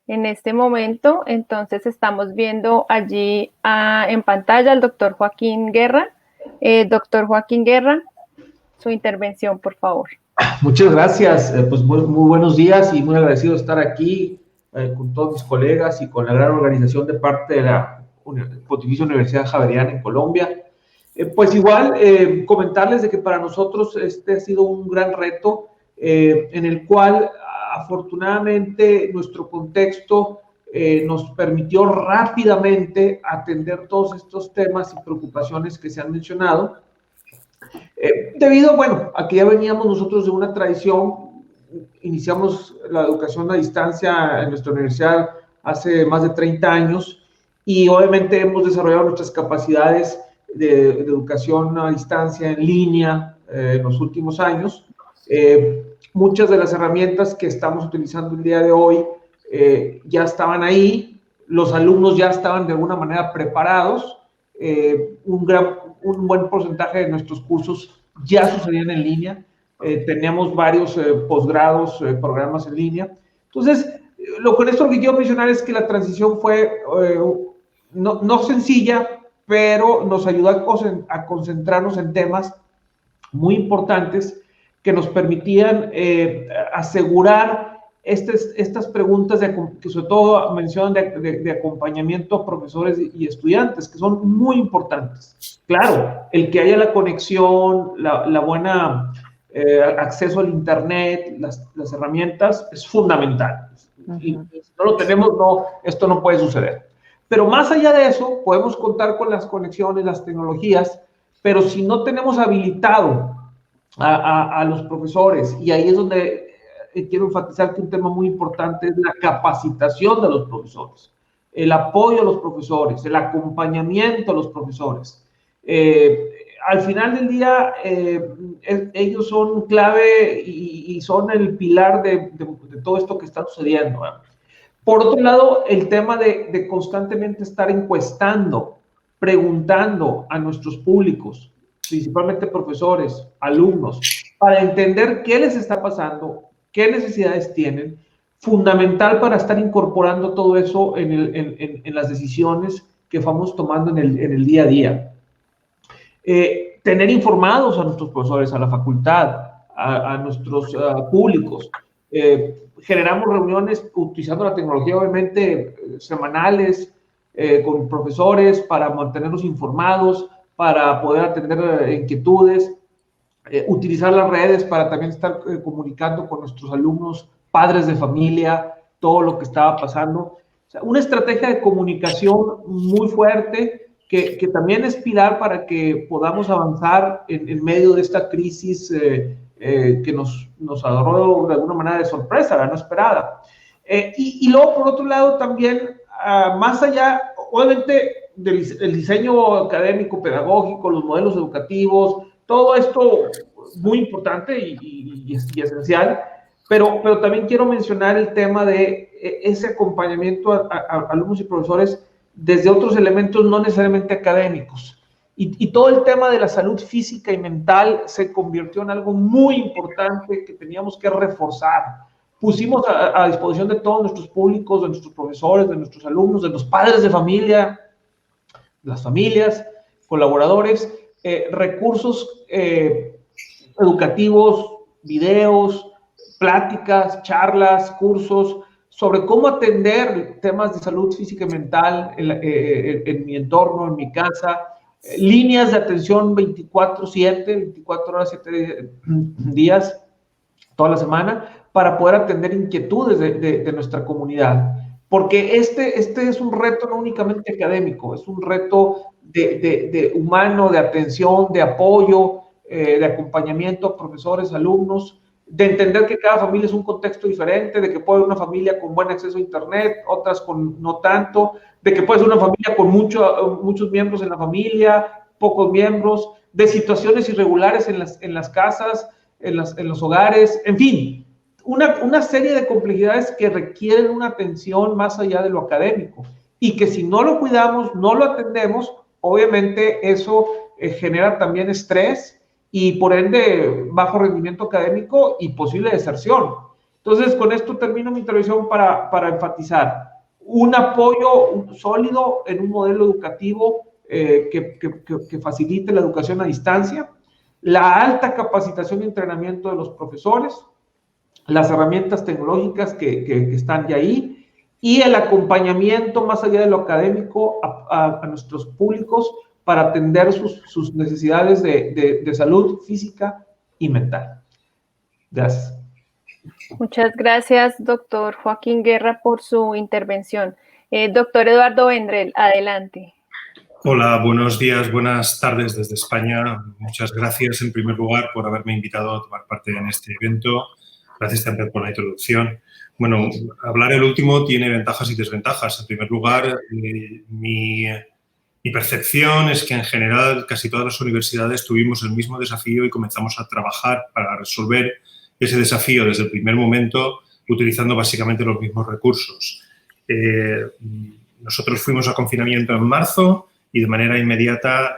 Speaker 4: En este momento, entonces, estamos viendo allí en pantalla al doctor Joaquín Guerra. Doctor Joaquín Guerra, su intervención, por favor.
Speaker 6: Muchas gracias. Pues muy buenos días y muy agradecido de estar aquí con todos mis colegas y con la gran organización de parte de la Pontificia Universidad Javeriana en Colombia. Pues igual, comentarles de que para nosotros este ha sido un gran reto en el cual afortunadamente nuestro contexto nos permitió rápidamente atender todos estos temas y preocupaciones que se han mencionado, debido, bueno, a que ya veníamos nosotros de una tradición. Iniciamos la educación a distancia en nuestra universidad hace más de 30 años y obviamente hemos desarrollado nuestras capacidades de educación a distancia, en línea, en los últimos años. Muchas de las herramientas que estamos utilizando el día de hoy ya estaban ahí, los alumnos ya estaban de alguna manera preparados, un buen porcentaje de nuestros cursos ya sucedían en línea, teníamos varios posgrados, programas en línea. Entonces, con esto lo que quiero mencionar es que la transición fue no sencilla, pero nos ayudó a concentrarnos en temas muy importantes que nos permitían asegurar estas preguntas, que sobre todo mencionan de acompañamiento a profesores y estudiantes, que son muy importantes. Claro, el que haya la conexión, la buena acceso al internet, las herramientas, es fundamental. Y si no lo tenemos, esto no puede suceder. Pero más allá de eso, podemos contar con las conexiones, las tecnologías, pero si no tenemos habilitado a los profesores, y ahí es donde quiero enfatizar que un tema muy importante es la capacitación de los profesores, el apoyo a los profesores, el acompañamiento a los profesores. Al final del día, ellos son clave y son el pilar de todo esto que está sucediendo, ¿verdad? Por otro lado, el tema de constantemente estar encuestando, preguntando a nuestros públicos, principalmente profesores, alumnos, para entender qué les está pasando, qué necesidades tienen, fundamental para estar incorporando todo eso en las decisiones que vamos tomando en el día a día. Tener informados a nuestros profesores, a la facultad, a nuestros públicos. Generamos reuniones utilizando la tecnología, obviamente, semanales, con profesores para mantenernos informados, para poder atender inquietudes, utilizar las redes para también estar comunicando con nuestros alumnos, padres de familia, todo lo que estaba pasando. O sea, una estrategia de comunicación muy fuerte que también es pilar para que podamos avanzar en medio de esta crisis que nos agarró de alguna manera de sorpresa, no esperada. Y luego, por otro lado, también, más allá, obviamente, del diseño académico, pedagógico, los modelos educativos, todo esto muy importante y esencial, pero también quiero mencionar el tema de ese acompañamiento a alumnos y profesores desde otros elementos no necesariamente académicos. Y todo el tema de la salud física y mental se convirtió en algo muy importante que teníamos que reforzar. Pusimos a disposición de todos nuestros públicos, de nuestros profesores, de nuestros alumnos, de los padres de familia, las familias, colaboradores, recursos educativos, videos, pláticas, charlas, cursos sobre cómo atender temas de salud física y mental en mi entorno, en mi casa, líneas de atención 24/7, 24 horas, 7 días, toda la semana, para poder atender inquietudes de nuestra comunidad. Porque este es un reto no únicamente académico, es un reto de humano, de atención, de apoyo, de acompañamiento a profesores, alumnos, de entender que cada familia es un contexto diferente, de que puede haber una familia con buen acceso a internet, otras con no tanto, de que puede ser una familia con muchos miembros en la familia, pocos miembros, de situaciones irregulares en las casas, en los hogares, en fin, una serie de complejidades que requieren una atención más allá de lo académico y que si no lo cuidamos, no lo atendemos, obviamente eso genera también estrés y por ende bajo rendimiento académico y posible deserción. Entonces, con esto termino mi intervención para enfatizar un apoyo sólido en un modelo educativo que facilite la educación a distancia, la alta capacitación y entrenamiento de los profesores, las herramientas tecnológicas que están ya ahí y el acompañamiento más allá de lo académico a nuestros públicos para atender sus necesidades de salud física y mental. Gracias.
Speaker 4: Muchas gracias, doctor Joaquín Guerra, por su intervención. Doctor Eduardo Vendrell, adelante.
Speaker 7: Hola, buenos días, buenas tardes desde España. Muchas gracias, en primer lugar, por haberme invitado a tomar parte en este evento. Gracias también por la introducción. Bueno, hablar el último tiene ventajas y desventajas. En primer lugar, mi Mi percepción es que en general casi todas las universidades tuvimos el mismo desafío y comenzamos a trabajar para resolver ese desafío desde el primer momento utilizando básicamente los mismos recursos. Nosotros fuimos a confinamiento en marzo y de manera inmediata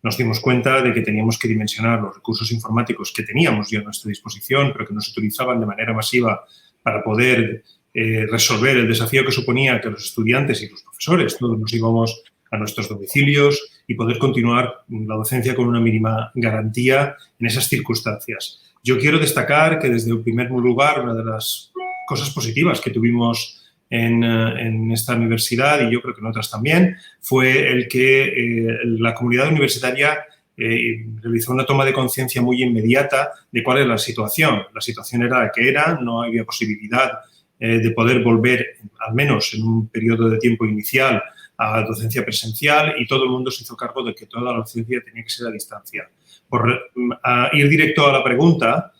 Speaker 7: nos dimos cuenta de que teníamos que dimensionar los recursos informáticos que teníamos ya a nuestra disposición, pero que no se utilizaban de manera masiva para poder resolver el desafío que suponía que los estudiantes y los profesores todos nos íbamos a nuestros domicilios y poder continuar la docencia con una mínima garantía en esas circunstancias. Yo quiero destacar que desde el primer lugar una de las cosas positivas que tuvimos en esta universidad, y yo creo que en otras también, fue el que la comunidad universitaria realizó una toma de conciencia muy inmediata de cuál era la situación. La situación era la que era, no había posibilidad de poder volver, al menos en un periodo de tiempo inicial, a docencia presencial, y todo el mundo se hizo cargo de que toda la docencia tenía que ser a distancia. Por ir directo a la pregunta,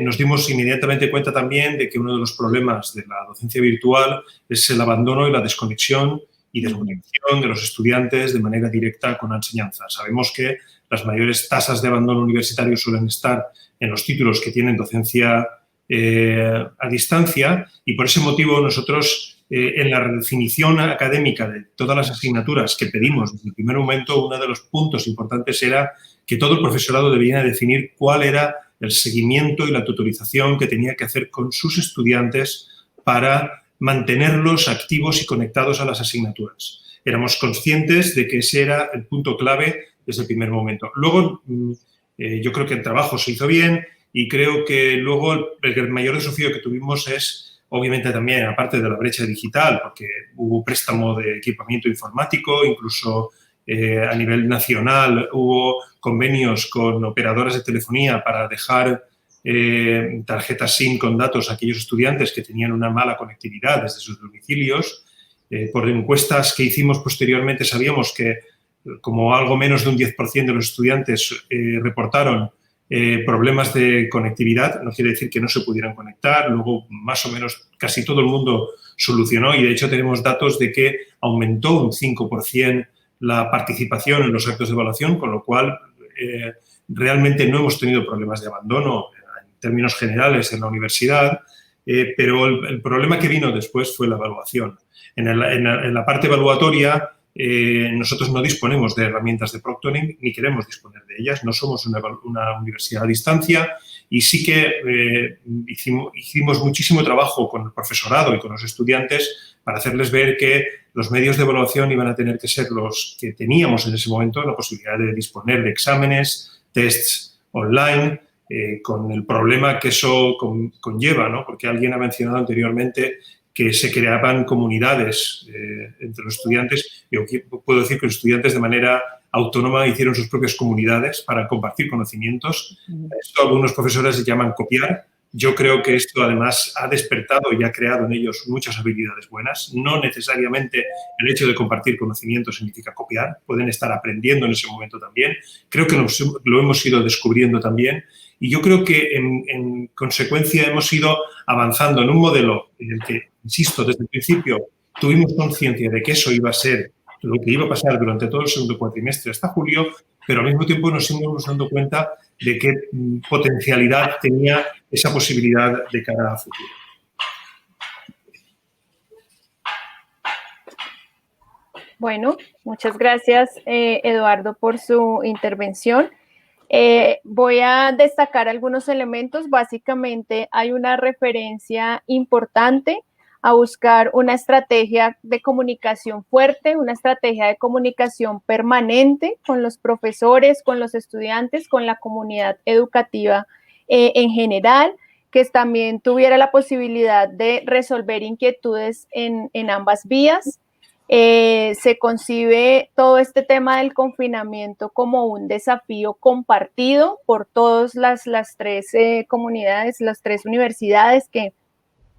Speaker 7: nos dimos inmediatamente cuenta también de que uno de los problemas de la docencia virtual es el abandono y la desconexión y desmotivación de los estudiantes de manera directa con la enseñanza. Sabemos que las mayores tasas de abandono universitario suelen estar en los títulos que tienen docencia a distancia, y por ese motivo nosotros en la redefinición académica de todas las asignaturas que pedimos desde el primer momento, uno de los puntos importantes era que todo el profesorado debía definir cuál era el seguimiento y la tutorización que tenía que hacer con sus estudiantes para mantenerlos activos y conectados a las asignaturas. Éramos conscientes de que ese era el punto clave desde el primer momento. Luego, yo creo que el trabajo se hizo bien y creo que luego el mayor desafío que tuvimos es, obviamente también, aparte de la brecha digital, porque hubo préstamo de equipamiento informático, incluso a nivel nacional hubo convenios con operadoras de telefonía para dejar tarjetas SIM con datos a aquellos estudiantes que tenían una mala conectividad desde sus domicilios. Por encuestas que hicimos posteriormente sabíamos que como algo menos de un 10% de los estudiantes reportaron problemas de conectividad. No quiere decir que no se pudieran conectar, luego más o menos casi todo el mundo solucionó, y de hecho tenemos datos de que aumentó un 5% la participación en los actos de evaluación, con lo cual realmente no hemos tenido problemas de abandono en términos generales en la universidad, pero el problema que vino después fue la evaluación. En la parte evaluatoria, nosotros no disponemos de herramientas de proctoring ni queremos disponer de ellas. No somos una universidad a distancia, y sí que hicimos muchísimo trabajo con el profesorado y con los estudiantes para hacerles ver que los medios de evaluación iban a tener que ser los que teníamos en ese momento, la posibilidad de disponer de exámenes, tests online, con el problema que eso conlleva, ¿no? Porque alguien ha mencionado anteriormente que se creaban comunidades entre los estudiantes. Yo puedo decir que los estudiantes de manera autónoma hicieron sus propias comunidades para compartir conocimientos. Esto algunos profesores se llaman copiar. Yo creo que esto además ha despertado y ha creado en ellos muchas habilidades buenas. No necesariamente el hecho de compartir conocimientos significa copiar. Pueden estar aprendiendo en ese momento también. Creo que lo hemos ido descubriendo también. Y yo creo que en consecuencia hemos ido avanzando en un modelo en el que, insisto, desde el principio tuvimos conciencia de que eso iba a ser lo que iba a pasar durante todo el segundo cuatrimestre hasta julio, pero al mismo tiempo nos íbamos dando cuenta de qué potencialidad tenía esa posibilidad de cara a futuro.
Speaker 4: Bueno, muchas gracias, Eduardo, por su intervención. Voy a destacar algunos elementos. Básicamente, hay una referencia importante a buscar una estrategia de comunicación fuerte, una estrategia de comunicación permanente con los profesores, con los estudiantes, con la comunidad educativa en general, que también tuviera la posibilidad de resolver inquietudes en ambas vías. Se concibe todo este tema del confinamiento como un desafío compartido por todas las tres comunidades, las tres universidades que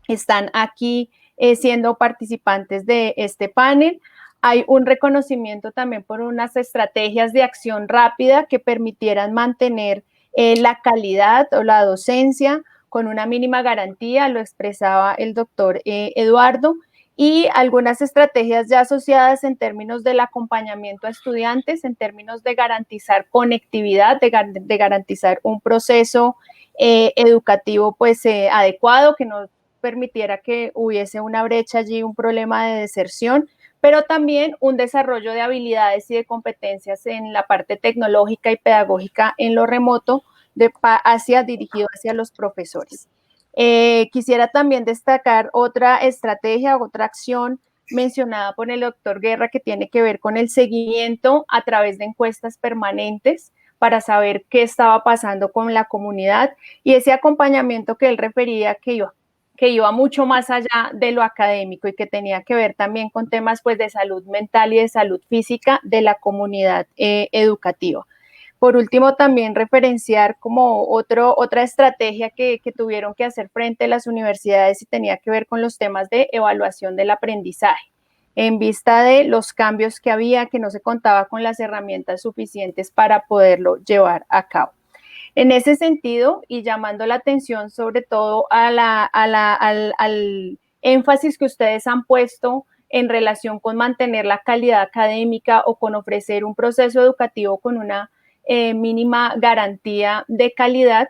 Speaker 4: están aquí siendo participantes de este panel. Hay un reconocimiento también por unas estrategias de acción rápida que permitieran mantener la calidad o la docencia con una mínima garantía, lo expresaba el doctor Eduardo, y algunas estrategias ya asociadas en términos del acompañamiento a estudiantes, en términos de garantizar conectividad, de garantizar un proceso educativo pues adecuado, que no permitiera que hubiese una brecha allí, un problema de deserción, pero también un desarrollo de habilidades y de competencias en la parte tecnológica y pedagógica en lo remoto, dirigido hacia los profesores. Quisiera también destacar otra estrategia, otra acción mencionada por el doctor Guerra, que tiene que ver con el seguimiento a través de encuestas permanentes para saber qué estaba pasando con la comunidad, y ese acompañamiento que él refería que iba mucho más allá de lo académico y que tenía que ver también con temas pues, de salud mental y de salud física de la comunidad educativa. Por último, también referenciar como otra estrategia que tuvieron que hacer frente a las universidades y tenía que ver con los temas de evaluación del aprendizaje, en vista de los cambios que había, que no se contaba con las herramientas suficientes para poderlo llevar a cabo. En ese sentido, y llamando la atención sobre todo al énfasis que ustedes han puesto en relación con mantener la calidad académica o con ofrecer un proceso educativo con una mínima garantía de calidad,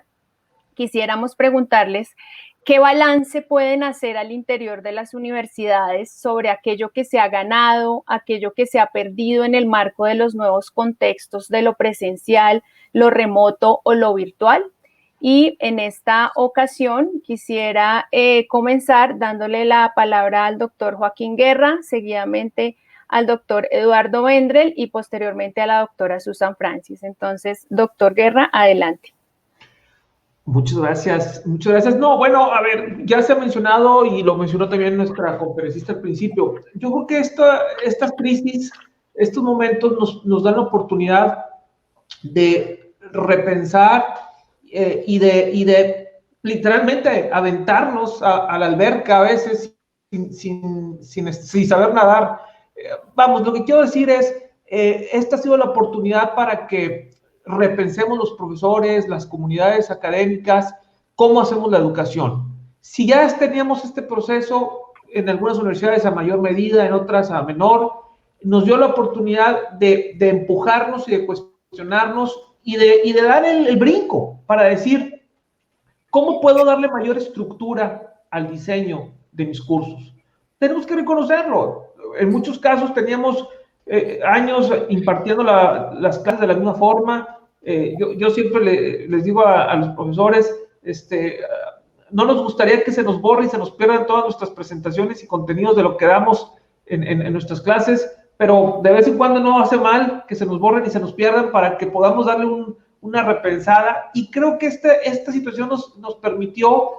Speaker 4: quisiéramos preguntarles qué balance pueden hacer al interior de las universidades sobre aquello que se ha ganado, aquello que se ha perdido en el marco de los nuevos contextos de lo presencial, lo remoto o lo virtual. Y en esta ocasión quisiera comenzar dándole la palabra al doctor Joaquín Guerra, seguidamente al doctor Eduardo Vendrell y posteriormente a la doctora Susan Francis. Entonces, doctor Guerra, adelante.
Speaker 6: Muchas gracias, muchas gracias. No, bueno, a ver, ya se ha mencionado y lo mencionó también nuestra conferencista al principio. Yo creo que estas crisis, estos momentos nos dan la oportunidad de repensar y de literalmente aventarnos a la alberca a veces sin saber nadar. Vamos, lo que quiero decir es, esta ha sido la oportunidad para que repensemos los profesores, las comunidades académicas, cómo hacemos la educación. Si ya teníamos este proceso en algunas universidades a mayor medida, en otras a menor, nos dio la oportunidad de empujarnos y de cuestionarnos y de dar el brinco para decir, ¿cómo puedo darle mayor estructura al diseño de mis cursos? Tenemos que reconocerlo. En muchos casos teníamos años impartiendo las clases de la misma forma. Yo siempre les digo a los profesores, no nos gustaría que se nos borre y se nos pierdan todas nuestras presentaciones y contenidos de lo que damos en nuestras clases, pero de vez en cuando no hace mal que se nos borren y se nos pierdan para que podamos darle una repensada. Y creo que esta situación nos permitió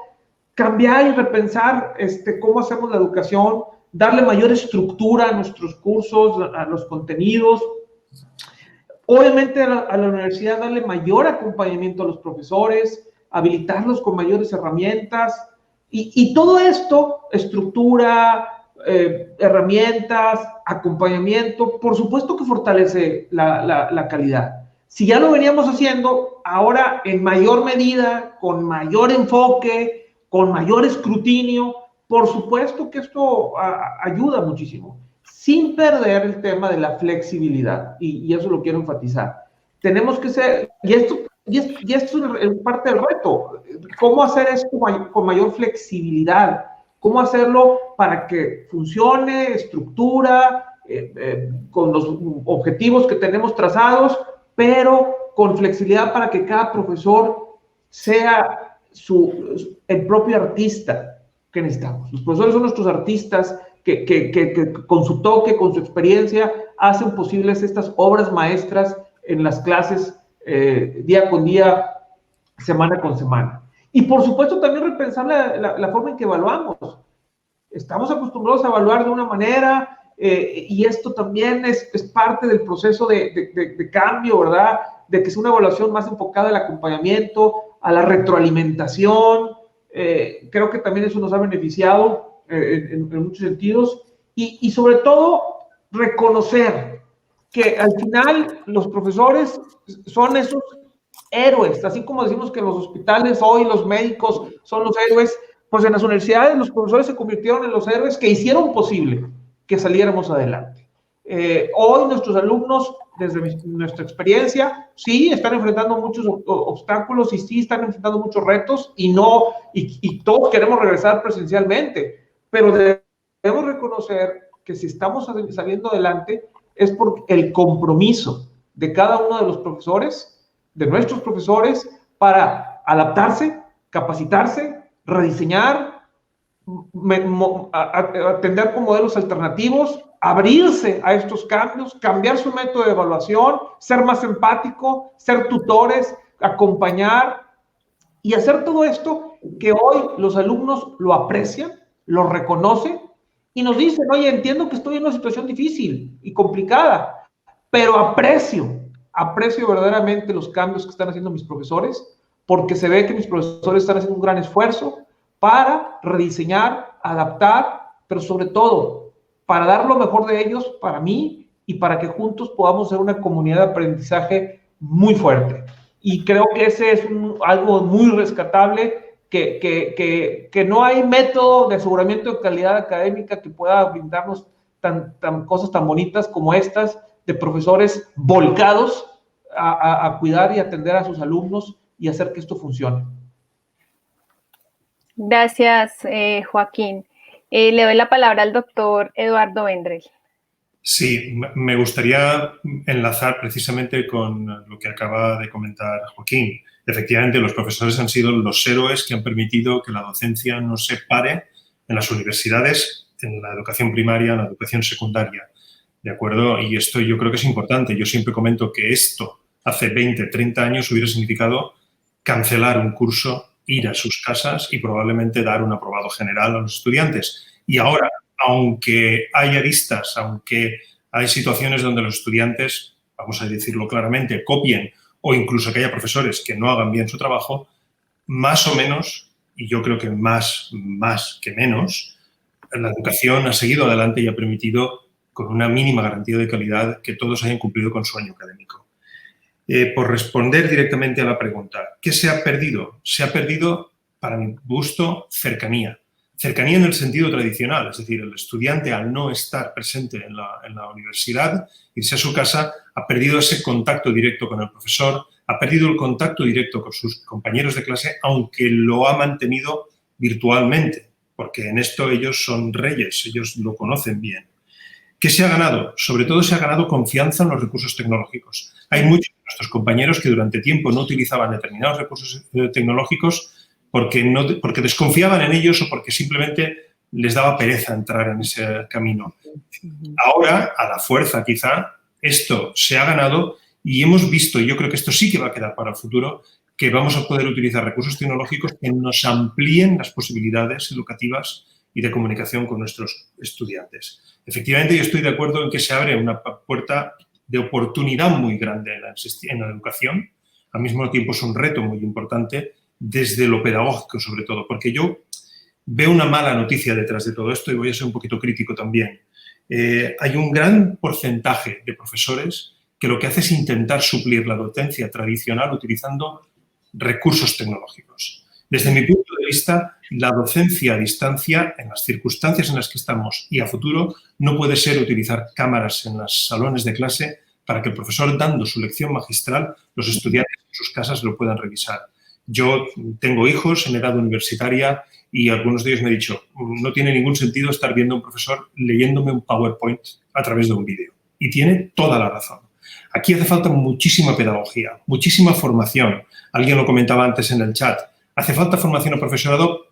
Speaker 6: cambiar y repensar cómo hacemos la educación, darle mayor estructura a nuestros cursos, a los contenidos. Obviamente a la universidad darle mayor acompañamiento a los profesores, habilitarlos con mayores herramientas y todo esto, estructura, herramientas, acompañamiento, por supuesto que fortalece la calidad. Si ya lo veníamos haciendo, ahora en mayor medida, con mayor enfoque, con mayor escrutinio, por supuesto que esto ayuda muchísimo, sin perder el tema de la flexibilidad, y eso lo quiero enfatizar. Tenemos que ser, y esto es parte del reto, cómo hacer esto con mayor flexibilidad, cómo hacerlo para que funcione, estructura, con los objetivos que tenemos trazados, pero con flexibilidad para que cada profesor sea el propio artista que necesitamos. Los profesores son nuestros artistas que con su toque, con su experiencia, hacen posibles estas obras maestras en las clases día con día, semana con semana. Y por supuesto también repensar la forma en que evaluamos. Estamos acostumbrados a evaluar de una manera y esto también es parte del proceso de cambio, ¿verdad? De que sea una evaluación más enfocada al acompañamiento, a la retroalimentación. Creo que también eso nos ha beneficiado en muchos sentidos y sobre todo reconocer que al final los profesores son esos héroes, así como decimos que en los hospitales hoy los médicos son los héroes, pues en las universidades los profesores se convirtieron en los héroes que hicieron posible que saliéramos adelante. Hoy nuestros alumnos, desde nuestra experiencia, sí están enfrentando muchos obstáculos y sí están enfrentando muchos retos y todos queremos regresar presencialmente, pero debemos reconocer que si estamos saliendo adelante es por el compromiso de cada uno de los profesores, de nuestros profesores, para adaptarse, capacitarse, rediseñar, atender con modelos alternativos, abrirse a estos cambios, cambiar su método de evaluación, ser más empático, ser tutores, acompañar y hacer todo esto que hoy los alumnos lo aprecian, lo reconocen y nos dicen, oye, entiendo que estoy en una situación difícil y complicada, pero aprecio verdaderamente los cambios que están haciendo mis profesores, porque se ve que mis profesores están haciendo un gran esfuerzo para rediseñar, adaptar, pero sobre todo para dar lo mejor de ellos para mí y para que juntos podamos ser una comunidad de aprendizaje muy fuerte. Y creo que ese es algo muy rescatable, que no hay método de aseguramiento de calidad académica que pueda brindarnos cosas tan bonitas como estas, de profesores volcados a cuidar y atender a sus alumnos y hacer que esto funcione.
Speaker 4: Gracias, Joaquín. Le doy la palabra al doctor Eduardo Vendrell.
Speaker 7: Sí, me gustaría enlazar precisamente con lo que acaba de comentar Joaquín. Efectivamente, los profesores han sido los héroes que han permitido que la docencia no se pare en las universidades, en la educación primaria, en la educación secundaria. ¿De acuerdo? Y esto yo creo que es importante. Yo siempre comento que esto hace 20, 30 años hubiera significado cancelar un curso, ir a sus casas y probablemente dar un aprobado general a los estudiantes. Y ahora, aunque haya aristas, aunque hay situaciones donde los estudiantes, vamos a decirlo claramente, copien o incluso que haya profesores que no hagan bien su trabajo, más o menos, y yo creo que más que menos, la educación ha seguido adelante y ha permitido, con una mínima garantía de calidad, que todos hayan cumplido con su año académico. Por responder directamente a la pregunta, ¿qué se ha perdido? Se ha perdido, para mi gusto, cercanía. Cercanía en el sentido tradicional, es decir, el estudiante al no estar presente en la universidad, irse a su casa, ha perdido ese contacto directo con el profesor, ha perdido el contacto directo con sus compañeros de clase, aunque lo ha mantenido virtualmente, porque en esto ellos son reyes, ellos lo conocen bien. ¿Qué se ha ganado? Sobre todo se ha ganado confianza en los recursos tecnológicos. Hay muchos de nuestros compañeros que durante tiempo no utilizaban determinados recursos tecnológicos porque desconfiaban en ellos o porque simplemente les daba pereza entrar en ese camino. Ahora, a la fuerza quizá, esto se ha ganado y hemos visto, y yo creo que esto sí que va a quedar para el futuro, que vamos a poder utilizar recursos tecnológicos que nos amplíen las posibilidades educativas y de comunicación con nuestros estudiantes. Efectivamente, yo estoy de acuerdo en que se abre una puerta de oportunidad muy grande en la educación. Al mismo tiempo es un reto muy importante desde lo pedagógico, sobre todo, porque yo veo una mala noticia detrás de todo esto y voy a ser un poquito crítico también. Hay un gran porcentaje de profesores que lo que hace es intentar suplir la docencia tradicional utilizando recursos tecnológicos. Desde mi punto de vista, la docencia a distancia, en las circunstancias en las que estamos y a futuro, no puede ser utilizar cámaras en los salones de clase para que el profesor, dando su lección magistral, los estudiantes en sus casas lo puedan revisar. Yo tengo hijos en edad universitaria y algunos de ellos me han dicho, no tiene ningún sentido estar viendo a un profesor leyéndome un PowerPoint a través de un vídeo. Y tiene toda la razón. Aquí hace falta muchísima pedagogía, muchísima formación. Alguien lo comentaba antes en el chat. Hace falta formación al profesorado,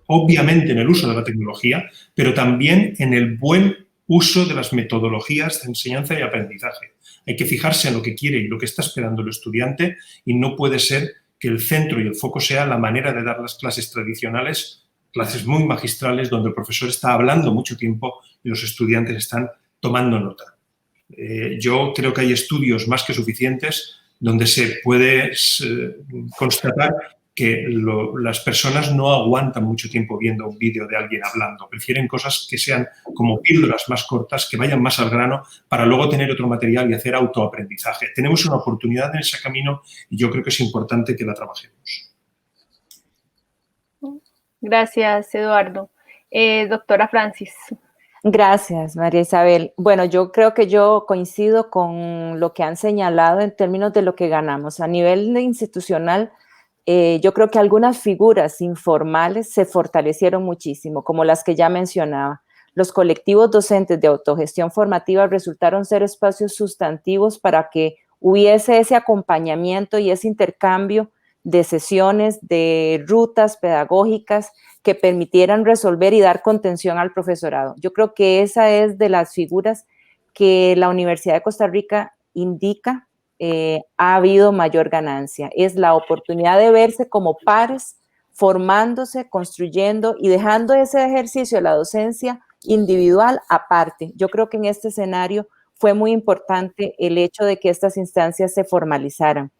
Speaker 7: obviamente en el uso de la tecnología, pero también en el buen uso de las metodologías de enseñanza y aprendizaje. Hay que fijarse en lo que quiere y lo que está esperando el estudiante y no puede ser que el centro y el foco sea la manera de dar las clases tradicionales, clases muy magistrales donde el profesor está hablando mucho tiempo y los estudiantes están tomando nota. Yo creo que hay estudios más que suficientes donde se puede constatar que las personas no aguantan mucho tiempo viendo un vídeo de alguien hablando. Prefieren cosas que sean como píldoras más cortas, que vayan más al grano, para luego tener otro material y hacer autoaprendizaje. Tenemos una oportunidad en ese camino y yo creo que es importante que la trabajemos.
Speaker 4: Gracias, Eduardo. Doctora Francis.
Speaker 5: Gracias, María Isabel. Bueno, yo creo que yo coincido con lo que han señalado en términos de lo que ganamos. A nivel institucional, yo creo que algunas figuras informales se fortalecieron muchísimo, como las que ya mencionaba. Los colectivos docentes de autogestión formativa resultaron ser espacios sustantivos para que hubiese ese acompañamiento y ese intercambio de sesiones, de rutas pedagógicas que permitieran resolver y dar contención al profesorado. Yo creo que esa es de las figuras que la Universidad de Costa Rica indica ha habido mayor ganancia. Es la oportunidad de verse como pares, formándose, construyendo y dejando ese ejercicio de la docencia individual aparte. Yo creo que en este escenario fue muy importante el hecho de que estas instancias se formalizaran.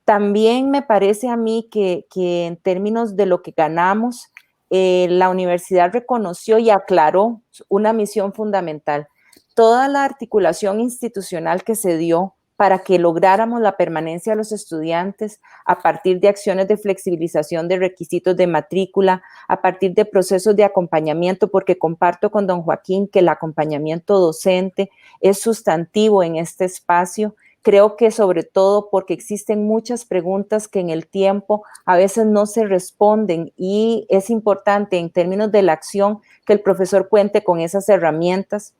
Speaker 5: También me parece a mí que en términos de lo que ganamos, la universidad reconoció y aclaró una misión fundamental. Toda la articulación institucional que se dio para que lográramos la permanencia de los estudiantes a partir de acciones de flexibilización de requisitos de matrícula, a partir de procesos de acompañamiento, porque comparto con don Joaquín que el acompañamiento docente es sustantivo en este espacio. Creo que sobre todo porque existen muchas preguntas que en el tiempo a veces no se responden y es importante en términos de la acción que el profesor cuente con esas herramientas.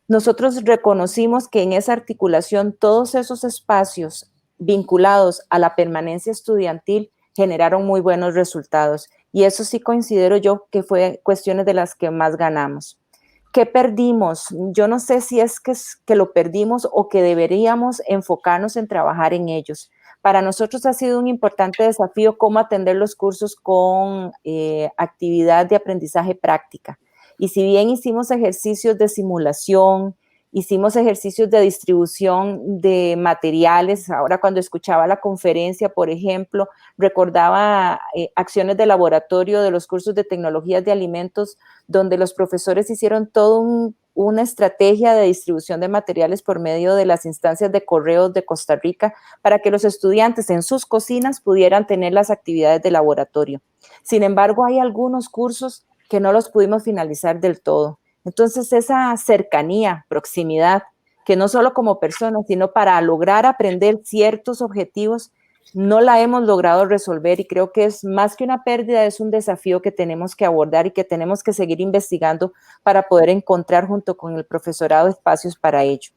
Speaker 5: Nosotros reconocimos que en esa articulación todos esos espacios vinculados a la permanencia estudiantil generaron muy buenos resultados y eso sí considero yo que fue cuestiones de las que más ganamos. ¿Qué perdimos? Yo no sé si es que lo perdimos o que deberíamos enfocarnos en trabajar en ellos. Para nosotros ha sido un importante desafío cómo atender los cursos con actividad de aprendizaje práctica. Y si bien hicimos ejercicios de simulación, hicimos ejercicios de distribución de materiales, ahora cuando escuchaba la conferencia, por ejemplo, recordaba acciones de laboratorio de los cursos de tecnologías de alimentos, donde los profesores hicieron toda una estrategia de distribución de materiales por medio de las instancias de correos de Costa Rica para que los estudiantes en sus cocinas pudieran tener las actividades de laboratorio. Sin embargo, hay algunos cursos que no los pudimos finalizar del todo. Entonces, esa cercanía, proximidad, que no solo como personas, sino para lograr aprender ciertos objetivos, no la hemos logrado resolver y creo que es más que una pérdida, es un desafío que tenemos que abordar y que tenemos que seguir investigando para poder encontrar junto con el profesorado espacios para ello.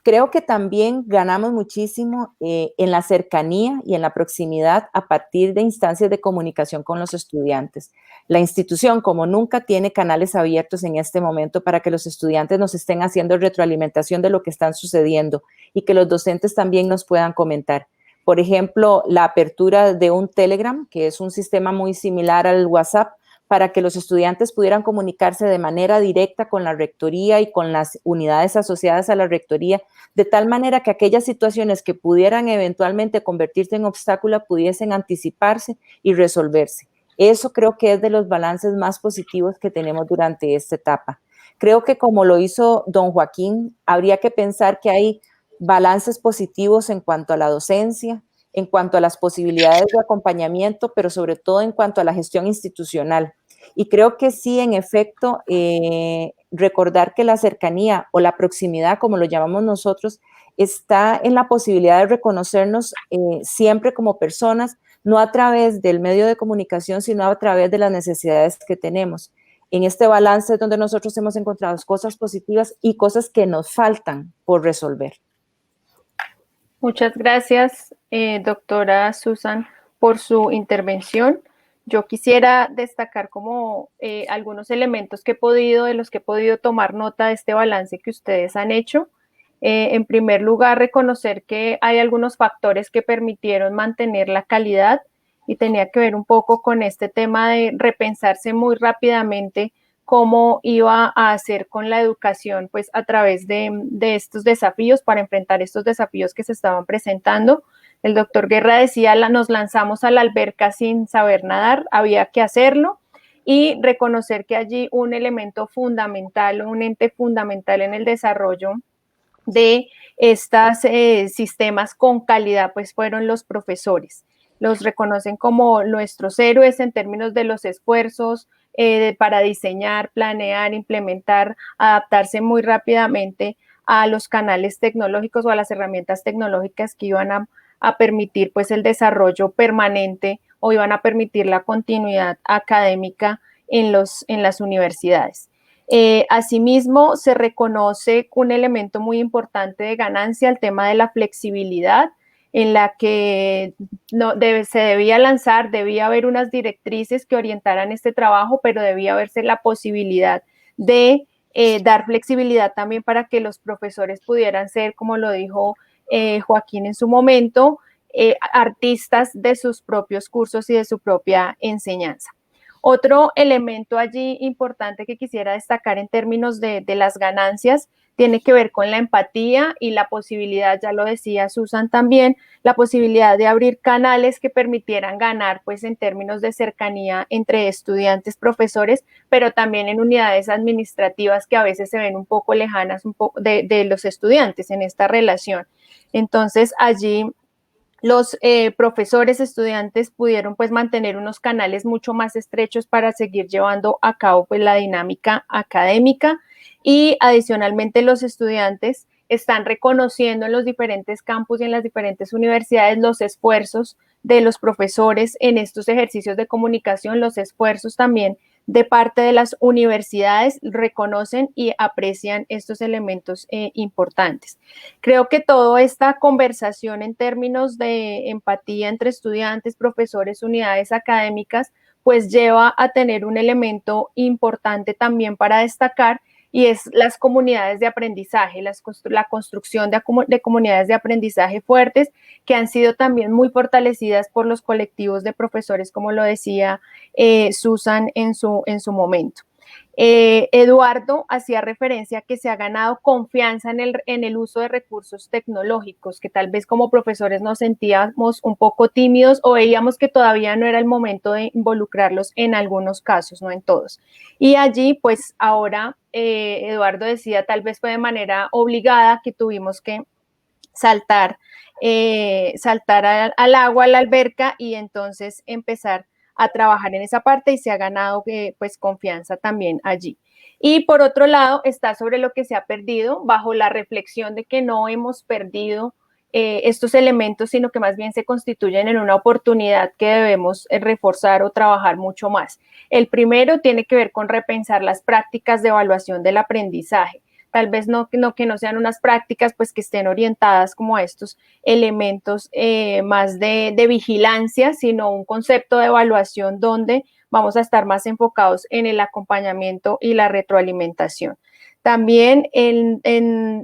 Speaker 5: Creo que también ganamos muchísimo en la cercanía y en la proximidad a partir de instancias de comunicación con los estudiantes. La institución, como nunca, tiene canales abiertos en este momento para que los estudiantes nos estén haciendo retroalimentación de lo que están sucediendo y que los docentes también nos puedan comentar. Por ejemplo, la apertura de un Telegram, que es un sistema muy similar al WhatsApp, para que los estudiantes pudieran comunicarse de manera directa con la rectoría y con las unidades asociadas a la rectoría, de tal manera que aquellas situaciones que pudieran eventualmente convertirse en obstáculo pudiesen anticiparse y resolverse. Eso creo que es de los balances más positivos que tenemos durante esta etapa. Creo que como lo hizo don Joaquín, habría que pensar que hay balances positivos en cuanto a la docencia, en cuanto a las posibilidades de acompañamiento, pero sobre todo en cuanto a la gestión institucional. Y creo que sí, en efecto, recordar que la cercanía o la proximidad, como lo llamamos nosotros, está en la posibilidad de reconocernos siempre como personas, no a través del medio de comunicación, sino a través de las necesidades que tenemos. En este balance es donde nosotros hemos encontrado cosas positivas y cosas que nos faltan por resolver.
Speaker 4: Muchas gracias, doctora Susan, por su intervención. Yo quisiera destacar como algunos elementos de los que he podido tomar nota de este balance que ustedes han hecho. En primer lugar, reconocer que hay algunos factores que permitieron mantener la calidad y tenía que ver un poco con este tema de repensarse muy rápidamente cómo iba a hacer con la educación, pues a través de estos desafíos, para enfrentar estos desafíos que se estaban presentando. El doctor Guerra decía, nos lanzamos a la alberca sin saber nadar, había que hacerlo, y reconocer que allí un elemento fundamental, un ente fundamental en el desarrollo de estos sistemas con calidad, pues fueron los profesores. los reconocen como nuestros héroes en términos de los esfuerzos para diseñar, planear, implementar, adaptarse muy rápidamente a los canales tecnológicos o a las herramientas tecnológicas que iban a permitir pues el desarrollo permanente o iban a permitir la continuidad académica en las universidades. Asimismo, se reconoce un elemento muy importante de ganancia, el tema de la flexibilidad, en la que se debía lanzar, debía haber unas directrices que orientaran este trabajo, pero debía haberse la posibilidad de dar flexibilidad también para que los profesores pudieran ser, como lo dijo Joaquín en su momento, artistas de sus propios cursos y de su propia enseñanza. Otro elemento allí importante que quisiera destacar en términos de las ganancias tiene que ver con la empatía y la posibilidad, ya lo decía Susan también, la posibilidad de abrir canales que permitieran ganar pues en términos de cercanía entre estudiantes, profesores, pero también en unidades administrativas que a veces se ven un poco lejanas de los estudiantes en esta relación. Entonces allí los profesores, estudiantes pudieron pues mantener unos canales mucho más estrechos para seguir llevando a cabo pues la dinámica académica y adicionalmente los estudiantes están reconociendo en los diferentes campus y en las diferentes universidades los esfuerzos de los profesores en estos ejercicios de comunicación, los esfuerzos también de parte de las universidades, reconocen y aprecian estos elementos importantes. Creo que toda esta conversación en términos de empatía entre estudiantes, profesores, unidades académicas, pues lleva a tener un elemento importante también para destacar, y es las comunidades de aprendizaje, la construcción de comunidades de aprendizaje fuertes que han sido también muy fortalecidas por los colectivos de profesores, como lo decía Susan en su momento. Eduardo hacía referencia a que se ha ganado confianza en el uso de recursos tecnológicos, que tal vez como profesores nos sentíamos un poco tímidos o veíamos que todavía no era el momento de involucrarlos en algunos casos, no en todos. Y allí, pues ahora, Eduardo decía, tal vez fue de manera obligada que tuvimos que saltar al agua, a la alberca y entonces empezar a trabajar en esa parte y se ha ganado pues confianza también allí. Y por otro lado está sobre lo que se ha perdido bajo la reflexión de que no hemos perdido estos elementos, sino que más bien se constituyen en una oportunidad que debemos reforzar o trabajar mucho más. El primero tiene que ver con repensar las prácticas de evaluación del aprendizaje. Tal vez que no sean unas prácticas pues que estén orientadas como a estos elementos más de vigilancia, sino un concepto de evaluación donde vamos a estar más enfocados en el acompañamiento y la retroalimentación. También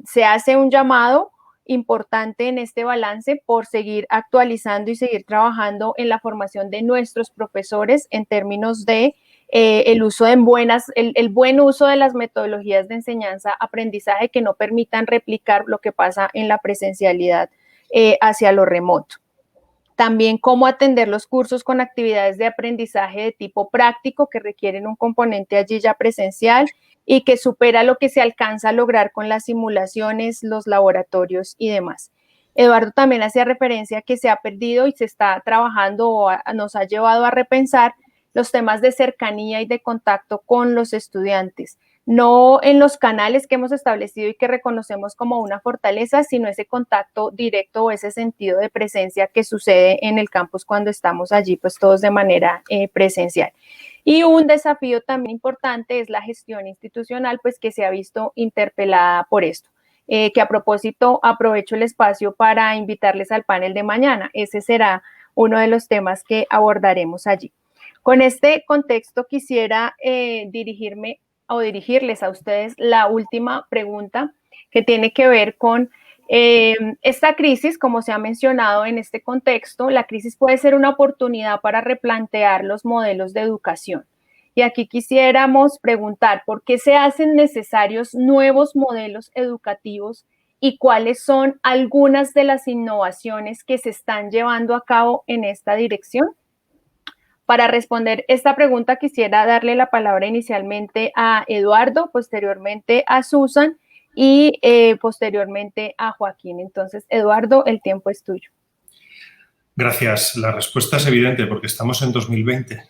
Speaker 4: se hace un llamado importante en este balance por seguir actualizando y seguir trabajando en la formación de nuestros profesores en términos de el buen uso de las metodologías de enseñanza-aprendizaje que no permitan replicar lo que pasa en la presencialidad hacia lo remoto. También cómo atender los cursos con actividades de aprendizaje de tipo práctico que requieren un componente allí ya presencial y que supera lo que se alcanza a lograr con las simulaciones, los laboratorios y demás. Eduardo también hacía referencia a que se ha perdido y se está trabajando o nos ha llevado a repensar los temas de cercanía y de contacto con los estudiantes, no en los canales que hemos establecido y que reconocemos como una fortaleza, sino ese contacto directo o ese sentido de presencia que sucede en el campus cuando estamos allí, pues todos de manera presencial. Y un desafío también importante es la gestión institucional, pues que se ha visto interpelada por esto. Que a propósito, aprovecho el espacio para invitarles al panel de mañana. Ese será uno de los temas que abordaremos allí. Con este contexto quisiera dirigirles a ustedes la última pregunta que tiene que ver con esta crisis, como se ha mencionado en este contexto. La crisis puede ser una oportunidad para replantear los modelos de educación. Y aquí quisiéramos preguntar, ¿por qué se hacen necesarios nuevos modelos educativos y cuáles son algunas de las innovaciones que se están llevando a cabo en esta dirección? Para responder esta pregunta quisiera darle la palabra inicialmente a Eduardo, posteriormente a Susan y posteriormente a Joaquín. Entonces, Eduardo, el tiempo es tuyo.
Speaker 7: Gracias. La respuesta es evidente porque estamos en 2020.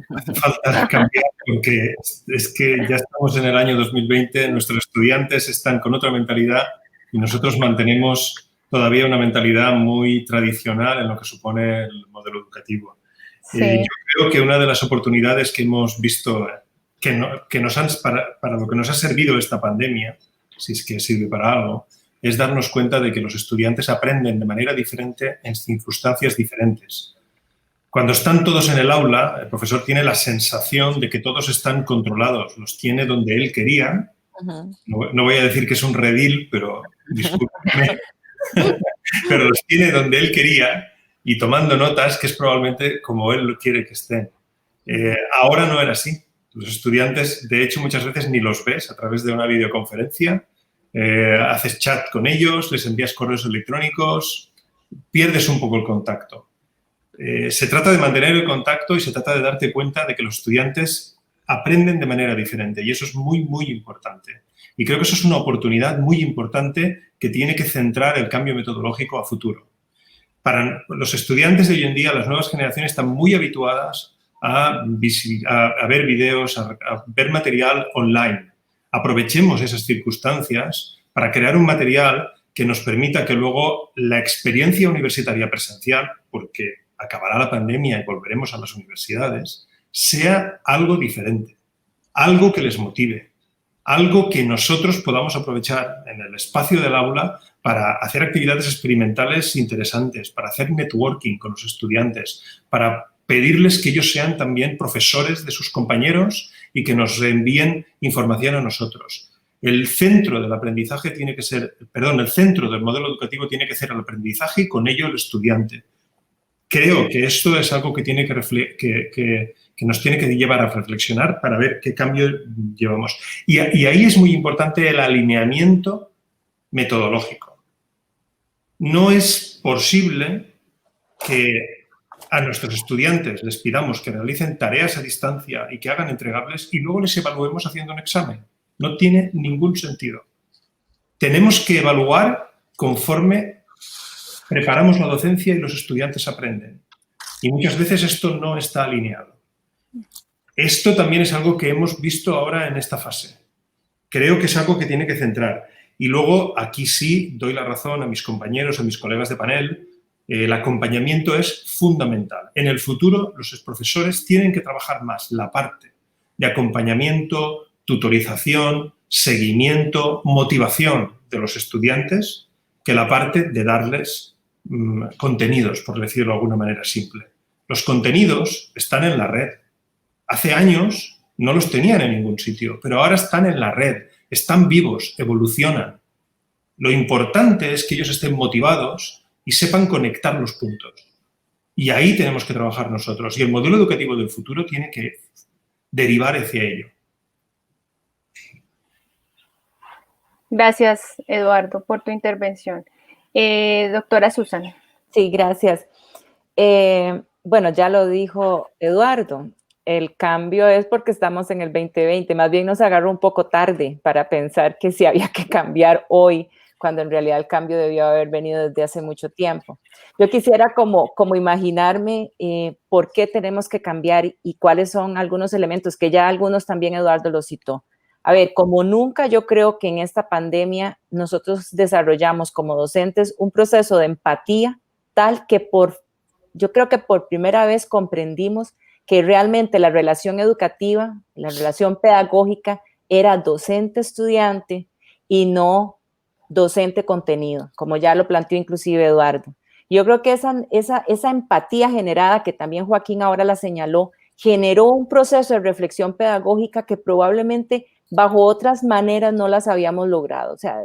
Speaker 7: Hace falta cambiar porque es que ya estamos en el año 2020, nuestros estudiantes están con otra mentalidad y nosotros mantenemos todavía una mentalidad muy tradicional en lo que supone el modelo educativo.
Speaker 4: Sí.
Speaker 7: Yo creo que una de las oportunidades que hemos visto para lo que nos ha servido esta pandemia, si es que sirve para algo, es darnos cuenta de que los estudiantes aprenden de manera diferente en circunstancias diferentes. Cuando están todos en el aula, el profesor tiene la sensación de que todos están controlados, los tiene donde él quería. No voy a decir que es un redil, pero discúlpenme, pero los tiene donde él quería y tomando notas, que es probablemente como él quiere que estén. Ahora no era así. Los estudiantes, de hecho, muchas veces ni los ves a través de una videoconferencia. Haces chat con ellos, les envías correos electrónicos, pierdes un poco el contacto. Se trata de mantener el contacto y se trata de darte cuenta de que los estudiantes aprenden de manera diferente y eso es muy, muy importante. Y creo que eso es una oportunidad muy importante que tiene que centrar el cambio metodológico a futuro. Para los estudiantes de hoy en día, las nuevas generaciones están muy habituadas a ver videos, a ver material online. Aprovechemos esas circunstancias para crear un material que nos permita que luego la experiencia universitaria presencial, porque acabará la pandemia y volveremos a las universidades, sea algo diferente, algo que les motive, algo que nosotros podamos aprovechar en el espacio del aula para hacer actividades experimentales interesantes, para hacer networking con los estudiantes, para pedirles que ellos sean también profesores de sus compañeros y que nos reenvíen información a nosotros. El centro del aprendizaje tiene que ser, el centro del modelo educativo tiene que ser el aprendizaje y con ello el estudiante. Creo que esto es algo que nos tiene que llevar a reflexionar para ver qué cambio llevamos. Y ahí es muy importante el alineamiento metodológico. No es posible que a nuestros estudiantes les pidamos que realicen tareas a distancia y que hagan entregables y luego les evaluemos haciendo un examen. No tiene ningún sentido. Tenemos que evaluar conforme preparamos la docencia y los estudiantes aprenden. Y muchas veces esto no está alineado. Esto también es algo que hemos visto ahora en esta fase. Creo que es algo que tiene que centrar. Y luego, aquí sí, doy la razón a mis compañeros, a mis colegas de panel, el acompañamiento es fundamental. En el futuro, los profesores tienen que trabajar más la parte de acompañamiento, tutorización, seguimiento, motivación de los estudiantes que la parte de darles contenidos, por decirlo de alguna manera simple. Los contenidos están en la red. Hace años no los tenían en ningún sitio, pero ahora están en la red, están vivos, evolucionan. Lo importante es que ellos estén motivados y sepan conectar los puntos. Y ahí tenemos que trabajar nosotros. Y el modelo educativo del futuro tiene que derivar hacia ello.
Speaker 4: Gracias, Eduardo, por tu intervención. Doctora Susan.
Speaker 5: Sí, gracias. Bueno, ya lo dijo Eduardo, el cambio es porque estamos en el 2020, más bien nos agarró un poco tarde para pensar que sí había que cambiar hoy, cuando en realidad el cambio debió haber venido desde hace mucho tiempo. Yo quisiera como imaginarme por qué tenemos que cambiar y cuáles son algunos elementos que ya algunos también Eduardo los citó. A ver, como nunca yo creo que en esta pandemia nosotros desarrollamos como docentes un proceso de empatía tal que yo creo que por primera vez comprendimos que realmente la relación educativa, la relación pedagógica era docente-estudiante y no docente-contenido, como ya lo planteó inclusive Eduardo. Yo creo que esa empatía generada, que también Joaquín ahora la señaló, generó un proceso de reflexión pedagógica que probablemente bajo otras maneras no las habíamos logrado. O sea,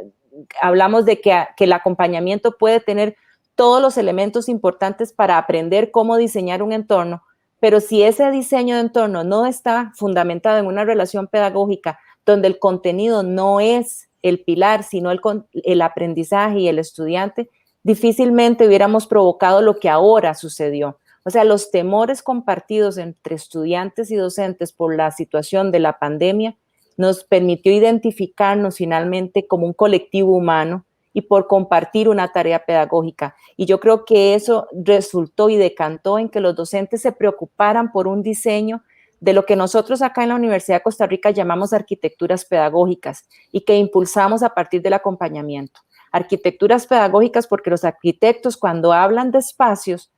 Speaker 5: hablamos de que el acompañamiento puede tener todos los elementos importantes para aprender cómo diseñar un entorno, pero si ese diseño de entorno no está fundamentado en una relación pedagógica donde el contenido no es el pilar, sino el aprendizaje y el estudiante, difícilmente hubiéramos provocado lo que ahora sucedió. O sea, los temores compartidos entre estudiantes y docentes por la situación de la pandemia nos permitió identificarnos finalmente como un colectivo humano y por compartir una tarea pedagógica. Y yo creo que eso resultó y decantó en que los docentes se preocuparan por un diseño de lo que nosotros acá en la Universidad de Costa Rica llamamos arquitecturas pedagógicas y que impulsamos a partir del acompañamiento. Arquitecturas pedagógicas porque los arquitectos cuando hablan de espacios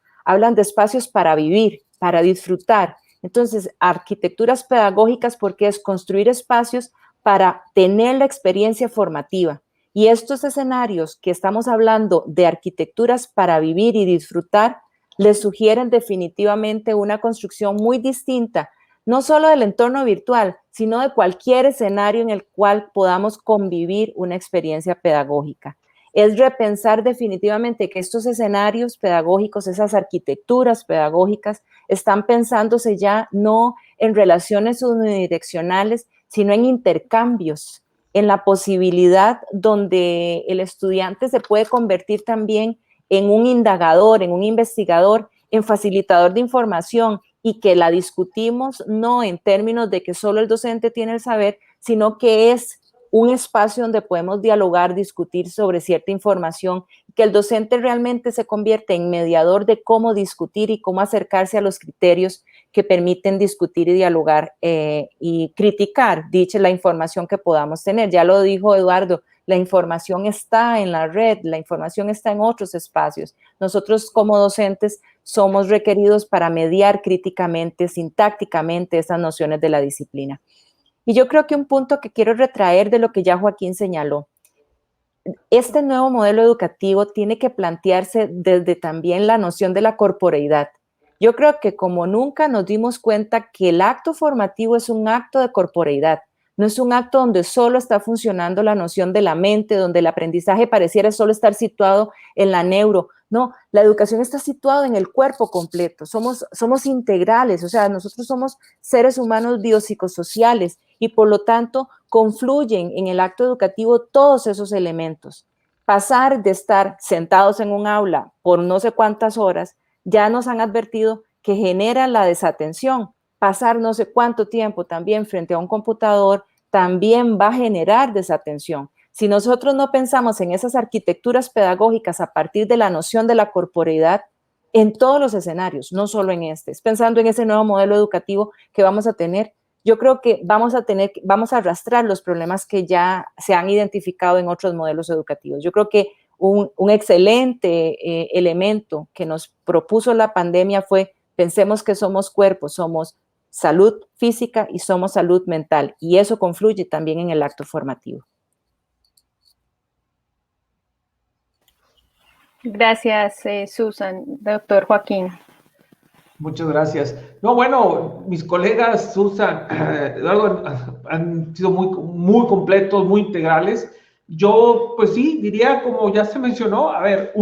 Speaker 5: para vivir, para disfrutar. Entonces, arquitecturas pedagógicas porque es construir espacios para tener la experiencia formativa. Y estos escenarios que estamos hablando de arquitecturas para vivir y disfrutar, les sugieren definitivamente una construcción muy distinta, no solo del entorno virtual, sino de cualquier escenario en el cual podamos convivir una experiencia pedagógica. Es repensar definitivamente que estos escenarios pedagógicos, esas arquitecturas pedagógicas, están pensándose ya no en relaciones unidireccionales, sino en intercambios, en la posibilidad donde el estudiante se puede convertir también en un indagador, en un investigador, en facilitador de información y que la discutimos no en términos de que solo el docente tiene el saber, sino que es un espacio donde podemos dialogar, discutir sobre cierta información, que el docente realmente se convierte en mediador de cómo discutir y cómo acercarse a los criterios que permiten discutir y dialogar y criticar, la información que podamos tener. Ya lo dijo Eduardo, la información está en la red, la información está en otros espacios. Nosotros como docentes somos requeridos para mediar críticamente, sintácticamente esas nociones de la disciplina. Y yo creo que un punto que quiero retraer de lo que ya Joaquín señaló, este nuevo modelo educativo tiene que plantearse desde también la noción de la corporeidad. Yo creo que como nunca nos dimos cuenta que el acto formativo es un acto de corporeidad, no es un acto donde solo está funcionando la noción de la mente, donde el aprendizaje pareciera solo estar situado en la neuro. No, la educación está situada en el cuerpo completo, somos integrales, o sea, nosotros somos seres humanos biopsicosociales y por lo tanto confluyen en el acto educativo todos esos elementos. Pasar de estar sentados en un aula por no sé cuántas horas, ya nos han advertido que genera la desatención. Pasar no sé cuánto tiempo también frente a un computador también va a generar desatención. Si nosotros no pensamos en esas arquitecturas pedagógicas a partir de la noción de la corporeidad en todos los escenarios, no solo en este, es pensando en ese nuevo modelo educativo que vamos a tener, yo creo que vamos a arrastrar los problemas que ya se han identificado en otros modelos educativos. Yo creo que un excelente elemento que nos propuso la pandemia fue pensemos que somos cuerpos, somos salud física y somos salud mental, y eso confluye también en el acto formativo.
Speaker 4: Gracias, Susan. Doctor Joaquín.
Speaker 6: Muchas gracias. No, bueno, mis colegas Susan, Eduardo, han sido muy completos, muy integrales. Yo, pues sí, diría, como ya se mencionó, a ver,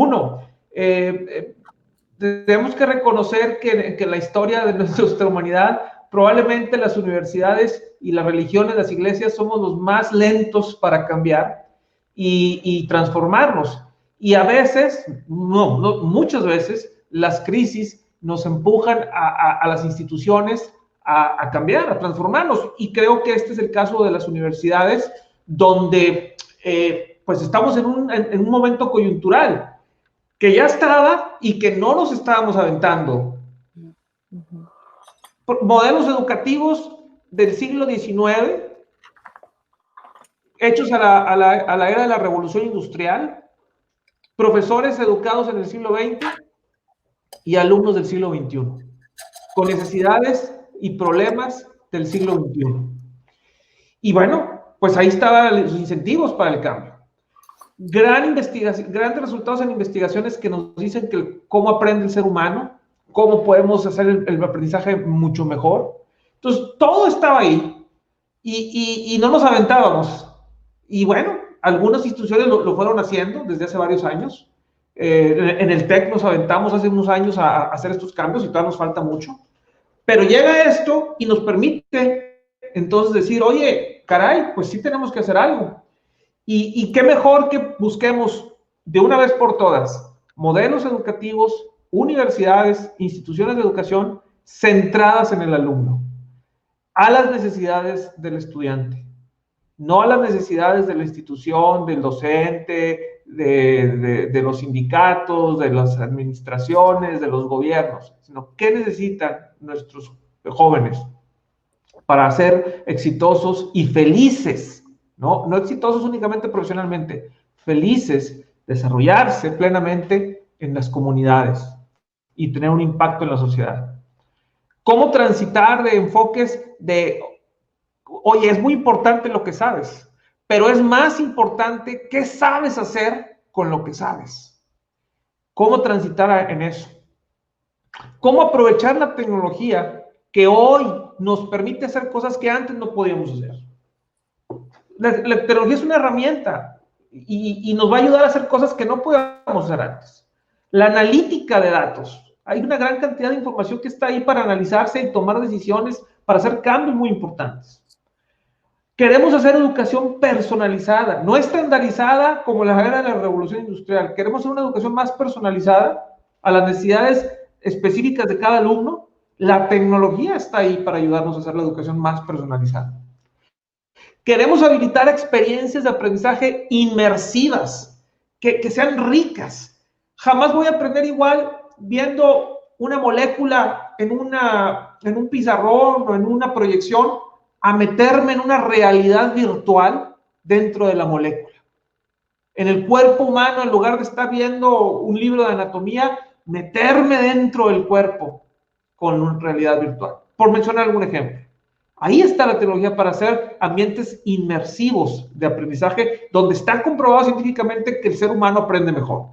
Speaker 6: tenemos que reconocer que la historia de nuestra humanidad, probablemente las universidades y las religiones, las iglesias, somos los más lentos para cambiar y transformarnos. Y a veces, muchas veces, las crisis nos empujan a las instituciones a cambiar, a transformarnos. Y creo que este es el caso de las universidades, donde pues estamos en un momento coyuntural que ya estaba y que no nos estábamos aventando. Modelos educativos del siglo XIX, hechos a la era de la Revolución Industrial, profesores educados en el siglo XX y alumnos del siglo XXI, con necesidades y problemas del siglo XXI. Y bueno, pues ahí estaban los incentivos para el cambio. Grandes resultados en investigaciones que nos dicen cómo aprende el ser humano, cómo podemos hacer el aprendizaje mucho mejor. Entonces, todo estaba ahí y no nos aventábamos. Y bueno, algunas instituciones lo fueron haciendo desde hace varios años. En el TEC nos aventamos hace unos años a hacer estos cambios y todavía nos falta mucho. Pero llega esto y nos permite entonces decir, oye, caray, pues sí tenemos que hacer algo. Y qué mejor que busquemos de una vez por todas modelos educativos, universidades, instituciones de educación centradas en el alumno, a las necesidades del estudiante, no a las necesidades de la institución, del docente, de los sindicatos, de las administraciones, de los gobiernos, sino qué necesitan nuestros jóvenes para ser exitosos y felices, ¿no? No exitosos únicamente profesionalmente, felices, desarrollarse plenamente en las comunidades y tener un impacto en la sociedad. ¿Cómo transitar de enfoques de, oye, es muy importante lo que sabes, pero es más importante qué sabes hacer con lo que sabes? ¿Cómo transitar en eso? ¿Cómo aprovechar la tecnología que hoy nos permite hacer cosas que antes no podíamos hacer? La tecnología es una herramienta y nos va a ayudar a hacer cosas que no podíamos hacer antes. La analítica de datos. Hay una gran cantidad de información que está ahí para analizarse y tomar decisiones, para hacer cambios muy importantes. Queremos hacer educación personalizada, no estandarizada como la era de la revolución industrial. Queremos hacer una educación más personalizada a las necesidades específicas de cada alumno. La tecnología está ahí para ayudarnos a hacer la educación más personalizada. Queremos habilitar experiencias de aprendizaje inmersivas, que sean ricas. Jamás voy a aprender igual viendo una molécula en un pizarrón o en una proyección a meterme en una realidad virtual dentro de la molécula. En el cuerpo humano, en lugar de estar viendo un libro de anatomía, meterme dentro del cuerpo con una realidad virtual. Por mencionar algún ejemplo. Ahí está la tecnología para hacer ambientes inmersivos de aprendizaje, donde está comprobado científicamente que el ser humano aprende mejor.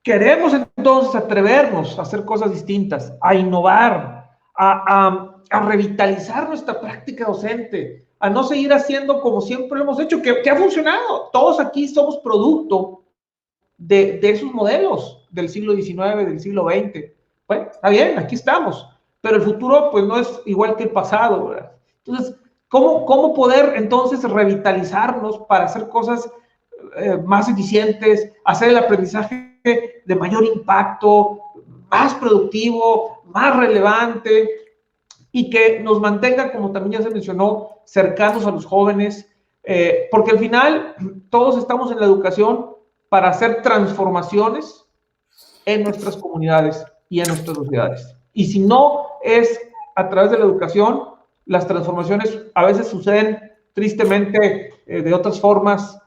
Speaker 6: Queremos entonces atrevernos a hacer cosas distintas, a innovar, a revitalizar nuestra práctica docente, a no seguir haciendo como siempre lo hemos hecho, que ha funcionado. Todos aquí somos producto de esos modelos del siglo XIX, del siglo XX. Bueno, está bien, aquí estamos, pero el futuro pues no es igual que el pasado, ¿verdad? Entonces, ¿cómo poder entonces revitalizarnos para hacer cosas más eficientes, hacer el aprendizaje de mayor impacto, más productivo, más relevante y que nos mantenga, como también ya se mencionó, cercanos a los jóvenes, porque al final todos estamos en la educación para hacer transformaciones en nuestras comunidades y en nuestras sociedades. Y si no es a través de la educación, las transformaciones a veces suceden tristemente de otras formas,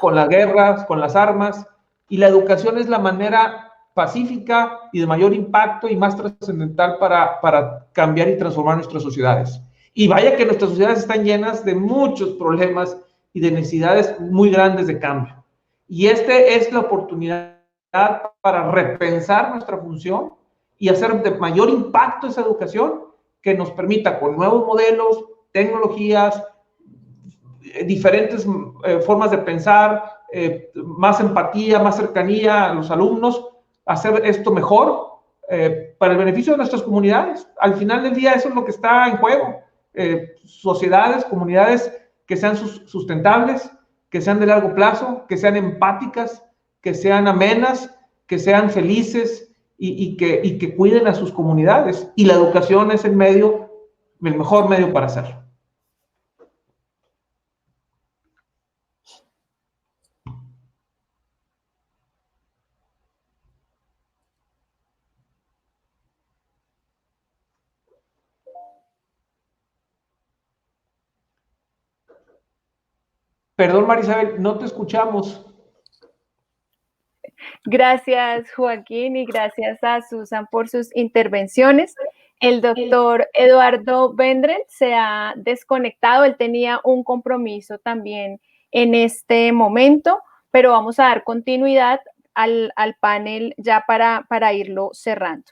Speaker 6: con las guerras, con las armas, y la educación es la manera pacífica y de mayor impacto y más trascendental para cambiar y transformar nuestras sociedades. Y vaya que nuestras sociedades están llenas de muchos problemas y de necesidades muy grandes de cambio. Y esta es la oportunidad para repensar nuestra función y hacer de mayor impacto esa educación que nos permita con nuevos modelos, tecnologías, diferentes formas de pensar, más empatía, más cercanía a los alumnos, hacer esto mejor para el beneficio de nuestras comunidades. Al final del día eso es lo que está en juego. Sociedades, comunidades que sean sustentables, que sean de largo plazo, que sean empáticas, que sean amenas, que sean felices y que cuiden a sus comunidades. Y la educación es el mejor medio para hacerlo. Perdón, Marisabel, no te escuchamos.
Speaker 4: Gracias, Joaquín, y gracias a Susan por sus intervenciones. El doctor Eduardo Vendren se ha desconectado, él tenía un compromiso también en este momento, pero vamos a dar continuidad al panel ya para irlo cerrando.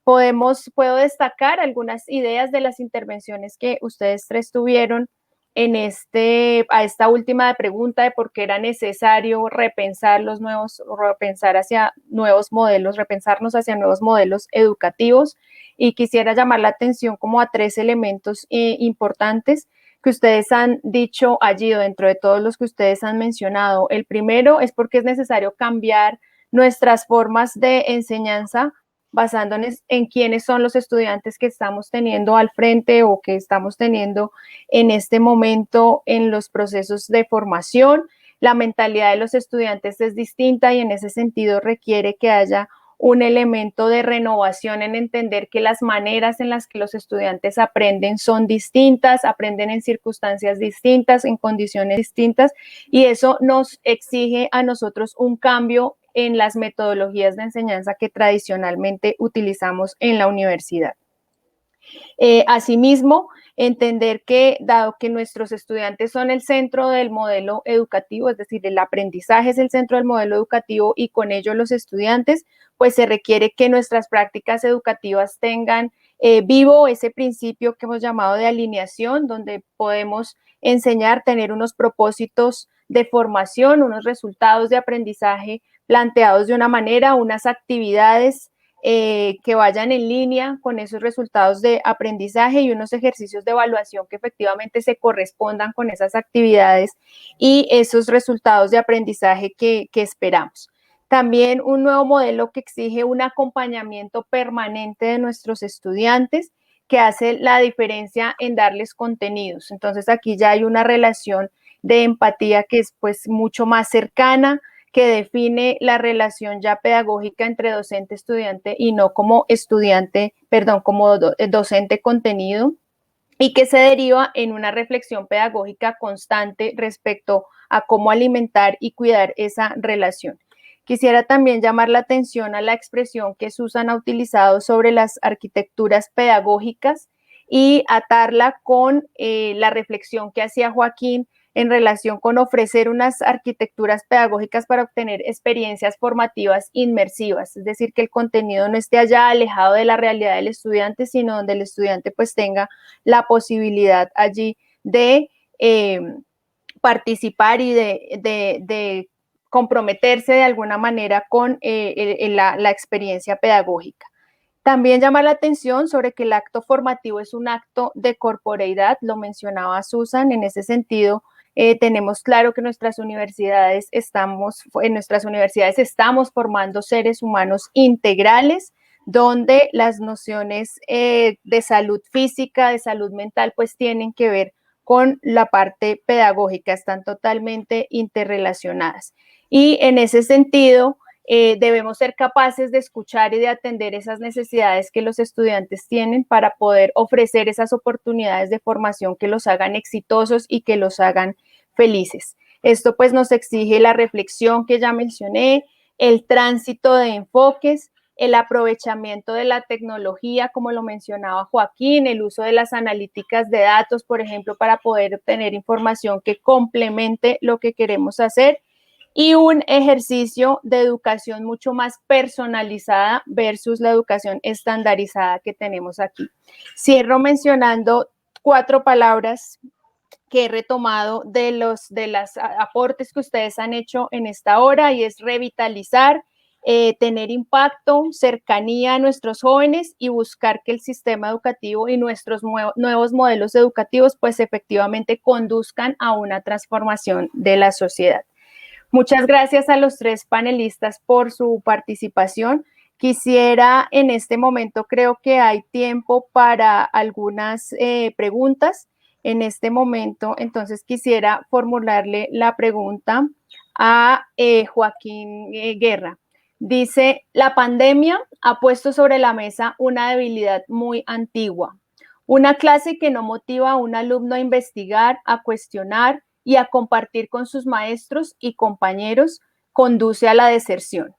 Speaker 4: Puedo destacar algunas ideas de las intervenciones que ustedes tres tuvieron a esta última pregunta de por qué era necesario repensarnos hacia nuevos modelos educativos, y quisiera llamar la atención como a 3 elementos importantes que ustedes han dicho allí dentro de todos los que ustedes han mencionado. El primero es porque es necesario cambiar nuestras formas de enseñanza basándonos en quiénes son los estudiantes que estamos teniendo al frente o que estamos teniendo en este momento en los procesos de formación. la mentalidad de los estudiantes es distinta y en ese sentido requiere que haya un elemento de renovación en entender que las maneras en las que los estudiantes aprenden son distintas, aprenden en circunstancias distintas, en condiciones distintas, y eso nos exige a nosotros un cambio en las metodologías de enseñanza que tradicionalmente utilizamos en la universidad. Asimismo, entender que dado que nuestros estudiantes son el centro del modelo educativo, es decir, el aprendizaje es el centro del modelo educativo y con ello los estudiantes, pues se requiere que nuestras prácticas educativas tengan vivo ese principio que hemos llamado de alineación, donde podemos enseñar, tener unos propósitos de formación, unos resultados de aprendizaje planteados de una manera, unas actividades que vayan en línea con esos resultados de aprendizaje y unos ejercicios de evaluación que efectivamente se correspondan con esas actividades y esos resultados de aprendizaje que esperamos. También un nuevo modelo que exige un acompañamiento permanente de nuestros estudiantes que hace la diferencia en darles contenidos. Entonces aquí ya hay una relación de empatía que es pues mucho más cercana, que define la relación ya pedagógica entre docente-estudiante y no como como docente-contenido, y que se deriva en una reflexión pedagógica constante respecto a cómo alimentar y cuidar esa relación. Quisiera también llamar la atención a la expresión que Susan ha utilizado sobre las arquitecturas pedagógicas y atarla con la reflexión que hacía Joaquín en relación con ofrecer unas arquitecturas pedagógicas para obtener experiencias formativas inmersivas, es decir, que el contenido no esté allá alejado de la realidad del estudiante, sino donde el estudiante pues tenga la posibilidad allí de participar y de comprometerse de alguna manera con la experiencia pedagógica. También llama la atención sobre que el acto formativo es un acto de corporeidad, lo mencionaba Susan, en ese sentido tenemos claro que en nuestras universidades estamos formando seres humanos integrales, donde las nociones de salud física, de salud mental, pues tienen que ver con la parte pedagógica, están totalmente interrelacionadas. Y en ese sentido, debemos ser capaces de escuchar y de atender esas necesidades que los estudiantes tienen para poder ofrecer esas oportunidades de formación que los hagan exitosos y que los hagan felices. Esto pues nos exige la reflexión que ya mencioné, el tránsito de enfoques, el aprovechamiento de la tecnología, como lo mencionaba Joaquín, el uso de las analíticas de datos, por ejemplo, para poder obtener información que complemente lo que queremos hacer, y un ejercicio de educación mucho más personalizada versus la educación estandarizada que tenemos aquí. Cierro mencionando 4 palabras que he retomado de los aportes que ustedes han hecho en esta hora, y es revitalizar, tener impacto, cercanía a nuestros jóvenes y buscar que el sistema educativo y nuestros nuevos modelos educativos pues efectivamente conduzcan a una transformación de la sociedad. Muchas gracias a los 3 panelistas por su participación. Quisiera en este momento, creo que hay tiempo para algunas preguntas. En este momento, entonces quisiera formularle la pregunta a Joaquín Guerra. Dice, la pandemia ha puesto sobre la mesa una debilidad muy antigua. Una clase que no motiva a un alumno a investigar, a cuestionar y a compartir con sus maestros y compañeros conduce a la deserción.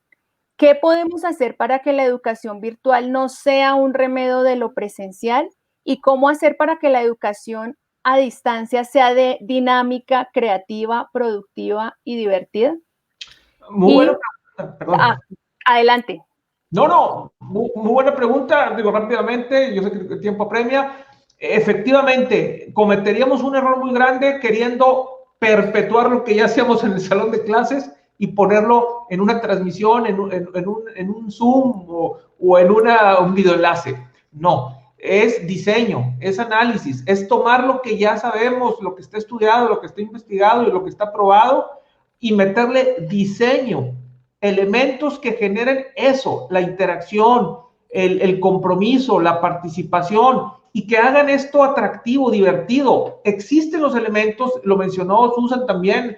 Speaker 4: ¿Qué podemos hacer para que la educación virtual no sea un remedio de lo presencial? ¿Y cómo hacer para que la educación a distancia sea dinámica, creativa, productiva y divertida?
Speaker 6: Muy buena pregunta, perdón.
Speaker 4: Adelante.
Speaker 6: Muy buena pregunta, digo rápidamente, yo sé que el tiempo apremia. Efectivamente, cometeríamos un error muy grande queriendo perpetuar lo que ya hacíamos en el salón de clases y ponerlo en una transmisión, en un Zoom o en un videoenlace. No, es diseño, es análisis, es tomar lo que ya sabemos, lo que está estudiado, lo que está investigado y lo que está probado y meterle diseño, elementos que generen eso, la interacción, el compromiso, la participación, y que hagan esto atractivo, divertido. Existen los elementos, lo mencionó Susan también,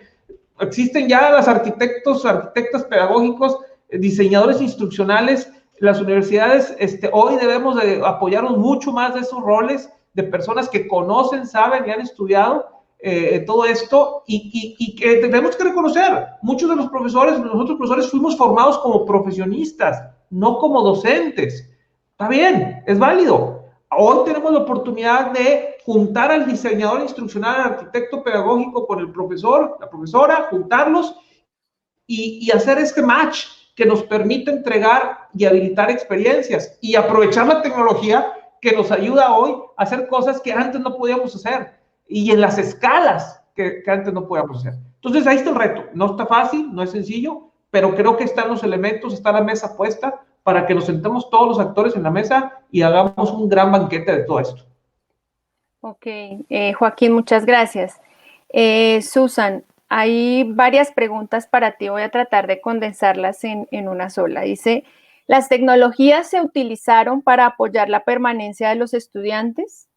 Speaker 6: existen ya los arquitectas pedagógicos, diseñadores instruccionales. Las universidades hoy debemos de apoyarnos mucho más de esos roles, de personas que conocen, saben y han estudiado todo esto, y que tenemos que reconocer, muchos de nosotros profesores fuimos formados como profesionistas, no como docentes. Está bien, es válido. Hoy tenemos la oportunidad de juntar al diseñador instruccional, al arquitecto pedagógico con el profesor, la profesora, juntarlos y hacer este match que nos permite entregar y habilitar experiencias y aprovechar la tecnología que nos ayuda hoy a hacer cosas que antes no podíamos hacer y en las escalas que antes no podíamos hacer. Entonces, ahí está el reto. No está fácil, no es sencillo, pero creo que están los elementos, está la mesa puesta para que nos sentemos todos los actores en la mesa y hagamos un gran banquete de todo esto.
Speaker 4: Ok, Joaquín, muchas gracias. Susan, hay varias preguntas para ti, voy a tratar de condensarlas en una sola. Dice, ¿las tecnologías se utilizaron para apoyar la permanencia de los estudiantes?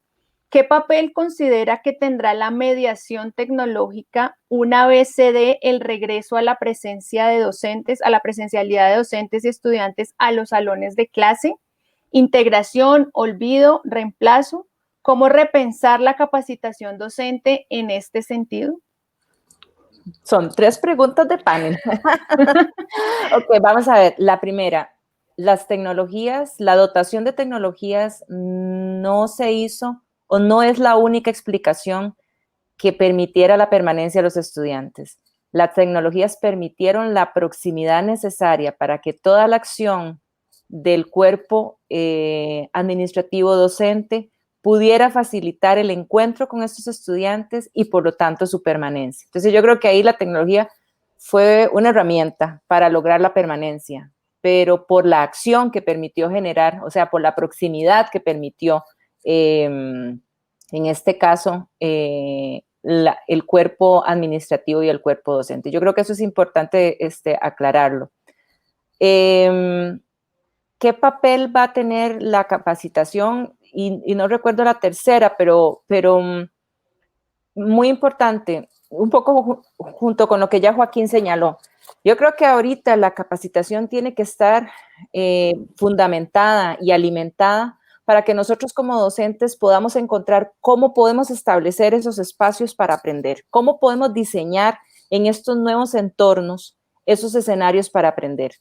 Speaker 4: ¿Qué papel considera que tendrá la mediación tecnológica una vez se dé el regreso a la presencia de docentes, a la presencialidad de docentes y estudiantes a los salones de clase? Integración, olvido, reemplazo. ¿Cómo repensar la capacitación docente en este sentido?
Speaker 5: Son 3 preguntas de panel. Ok, vamos a ver. La primera, las tecnologías, la dotación de tecnologías no se hizo o no es la única explicación que permitiera la permanencia de los estudiantes. Las tecnologías permitieron la proximidad necesaria para que toda la acción del cuerpo administrativo docente pudiera facilitar el encuentro con estos estudiantes y por lo tanto su permanencia. Entonces yo creo que ahí la tecnología fue una herramienta para lograr la permanencia, pero por la acción que permitió generar, o sea, por la proximidad que permitió, en este caso, el cuerpo administrativo y el cuerpo docente. Yo creo que eso es importante aclararlo. ¿Qué papel va a tener la capacitación? Y no recuerdo la tercera, pero muy importante, un poco junto con lo que ya Joaquín señaló. Yo creo que ahorita la capacitación tiene que estar fundamentada y alimentada para que nosotros como docentes podamos encontrar cómo podemos establecer esos espacios para aprender, cómo podemos diseñar en estos nuevos entornos esos escenarios para aprender.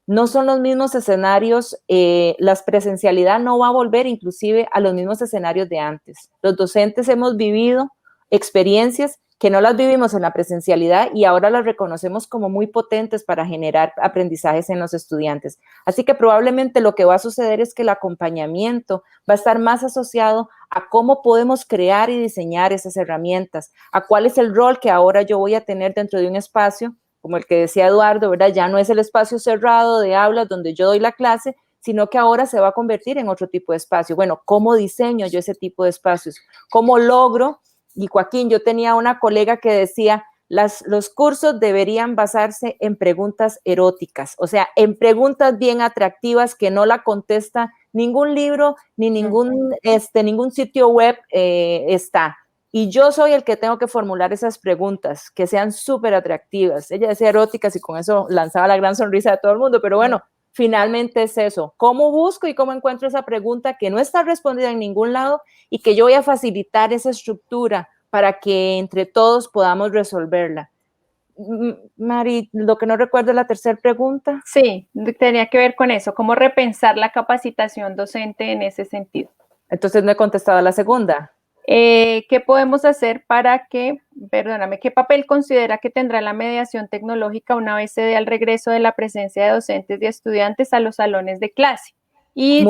Speaker 5: No son los mismos escenarios, la presencialidad no va a volver inclusive a los mismos escenarios de antes. Los docentes hemos vivido experiencias que no las vivimos en la presencialidad y ahora las reconocemos como muy potentes para generar aprendizajes en los estudiantes. Así que probablemente lo que va a suceder es que el acompañamiento va a estar más asociado a cómo podemos crear y diseñar esas herramientas, a cuál es el rol que ahora yo voy a tener dentro de un espacio, como el que decía Eduardo, ¿verdad? Ya no es el espacio cerrado de aulas donde yo doy la clase, sino que ahora se va a convertir en otro tipo de espacio. Bueno, ¿cómo diseño yo ese tipo de espacios? ¿Cómo logro? Y Joaquín, yo tenía una colega que decía, los cursos deberían basarse en preguntas eróticas, o sea, en preguntas bien atractivas que no la contesta ningún libro ni ningún sitio web está. Y yo soy el que tengo que formular esas preguntas, que sean súper atractivas. Ella decía eróticas y con eso lanzaba la gran sonrisa de todo el mundo, pero bueno, finalmente es eso. ¿Cómo busco y cómo encuentro esa pregunta que no está respondida en ningún lado y que yo voy a facilitar esa estructura para que entre todos podamos resolverla? Mari, lo que no recuerdo es la tercera pregunta.
Speaker 4: Sí, tenía que ver con eso, cómo repensar la capacitación docente en ese sentido.
Speaker 5: Entonces no he contestado a la segunda.
Speaker 4: ¿Qué podemos hacer para que, qué papel considera que tendrá la mediación tecnológica una vez se dé al regreso de la presencia de docentes y estudiantes a los salones de clase? Y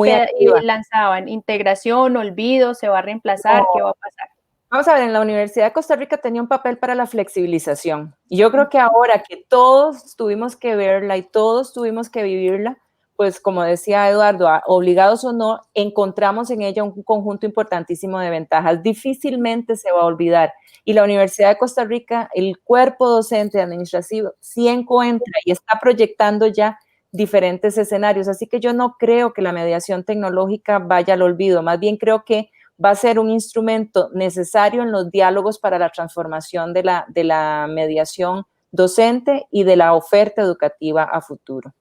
Speaker 4: lanzaban integración, olvido, se va a reemplazar, ¿qué va a pasar?
Speaker 5: Vamos a ver, en la Universidad de Costa Rica tenía un papel para la flexibilización. Y yo creo que ahora que todos tuvimos que verla y todos tuvimos que vivirla, pues como decía Eduardo, obligados o no, encontramos en ella un conjunto importantísimo de ventajas. Difícilmente se va a olvidar. Y la Universidad de Costa Rica, el cuerpo docente administrativo, sí encuentra y está proyectando ya diferentes escenarios. Así que yo no creo que la mediación tecnológica vaya al olvido. Más bien creo que va a ser un instrumento necesario en los diálogos para la transformación de la mediación docente y de la oferta educativa a futuro.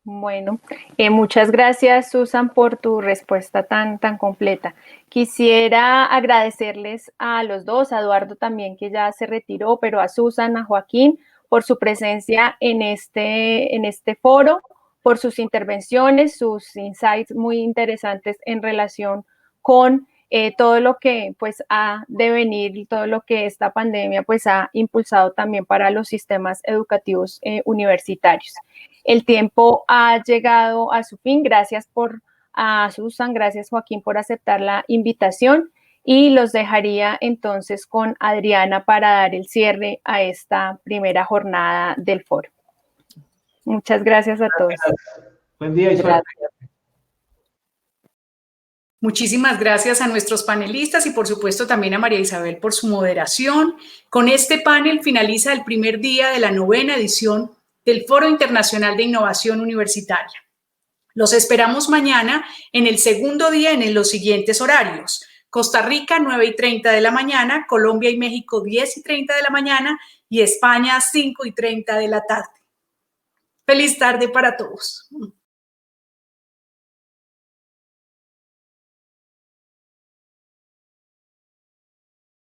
Speaker 4: Bueno, muchas gracias, Susan, por tu respuesta tan completa. Quisiera agradecerles a los dos, a Eduardo también, que ya se retiró, pero a Susan, a Joaquín, por su presencia en este foro, por sus intervenciones, sus insights muy interesantes en relación con todo lo que pues ha de venir y todo lo que esta pandemia pues ha impulsado también para los sistemas educativos universitarios. El tiempo ha llegado a su fin. Gracias a Susan, gracias Joaquín por aceptar la invitación y los dejaría entonces con Adriana para dar el cierre a esta primera jornada del foro. Muchas gracias a todos.
Speaker 6: Buen día y suerte.
Speaker 1: Muchísimas gracias a nuestros panelistas y por supuesto también a María Isabel por su moderación. Con este panel finaliza el primer día de la 9ª edición del Foro Internacional de Innovación Universitaria. Los esperamos mañana en el segundo día en los siguientes horarios. Costa Rica, 9:30 de la mañana, Colombia y México, 10:30 de la mañana y España, 5:30 de la tarde. Feliz tarde para todos.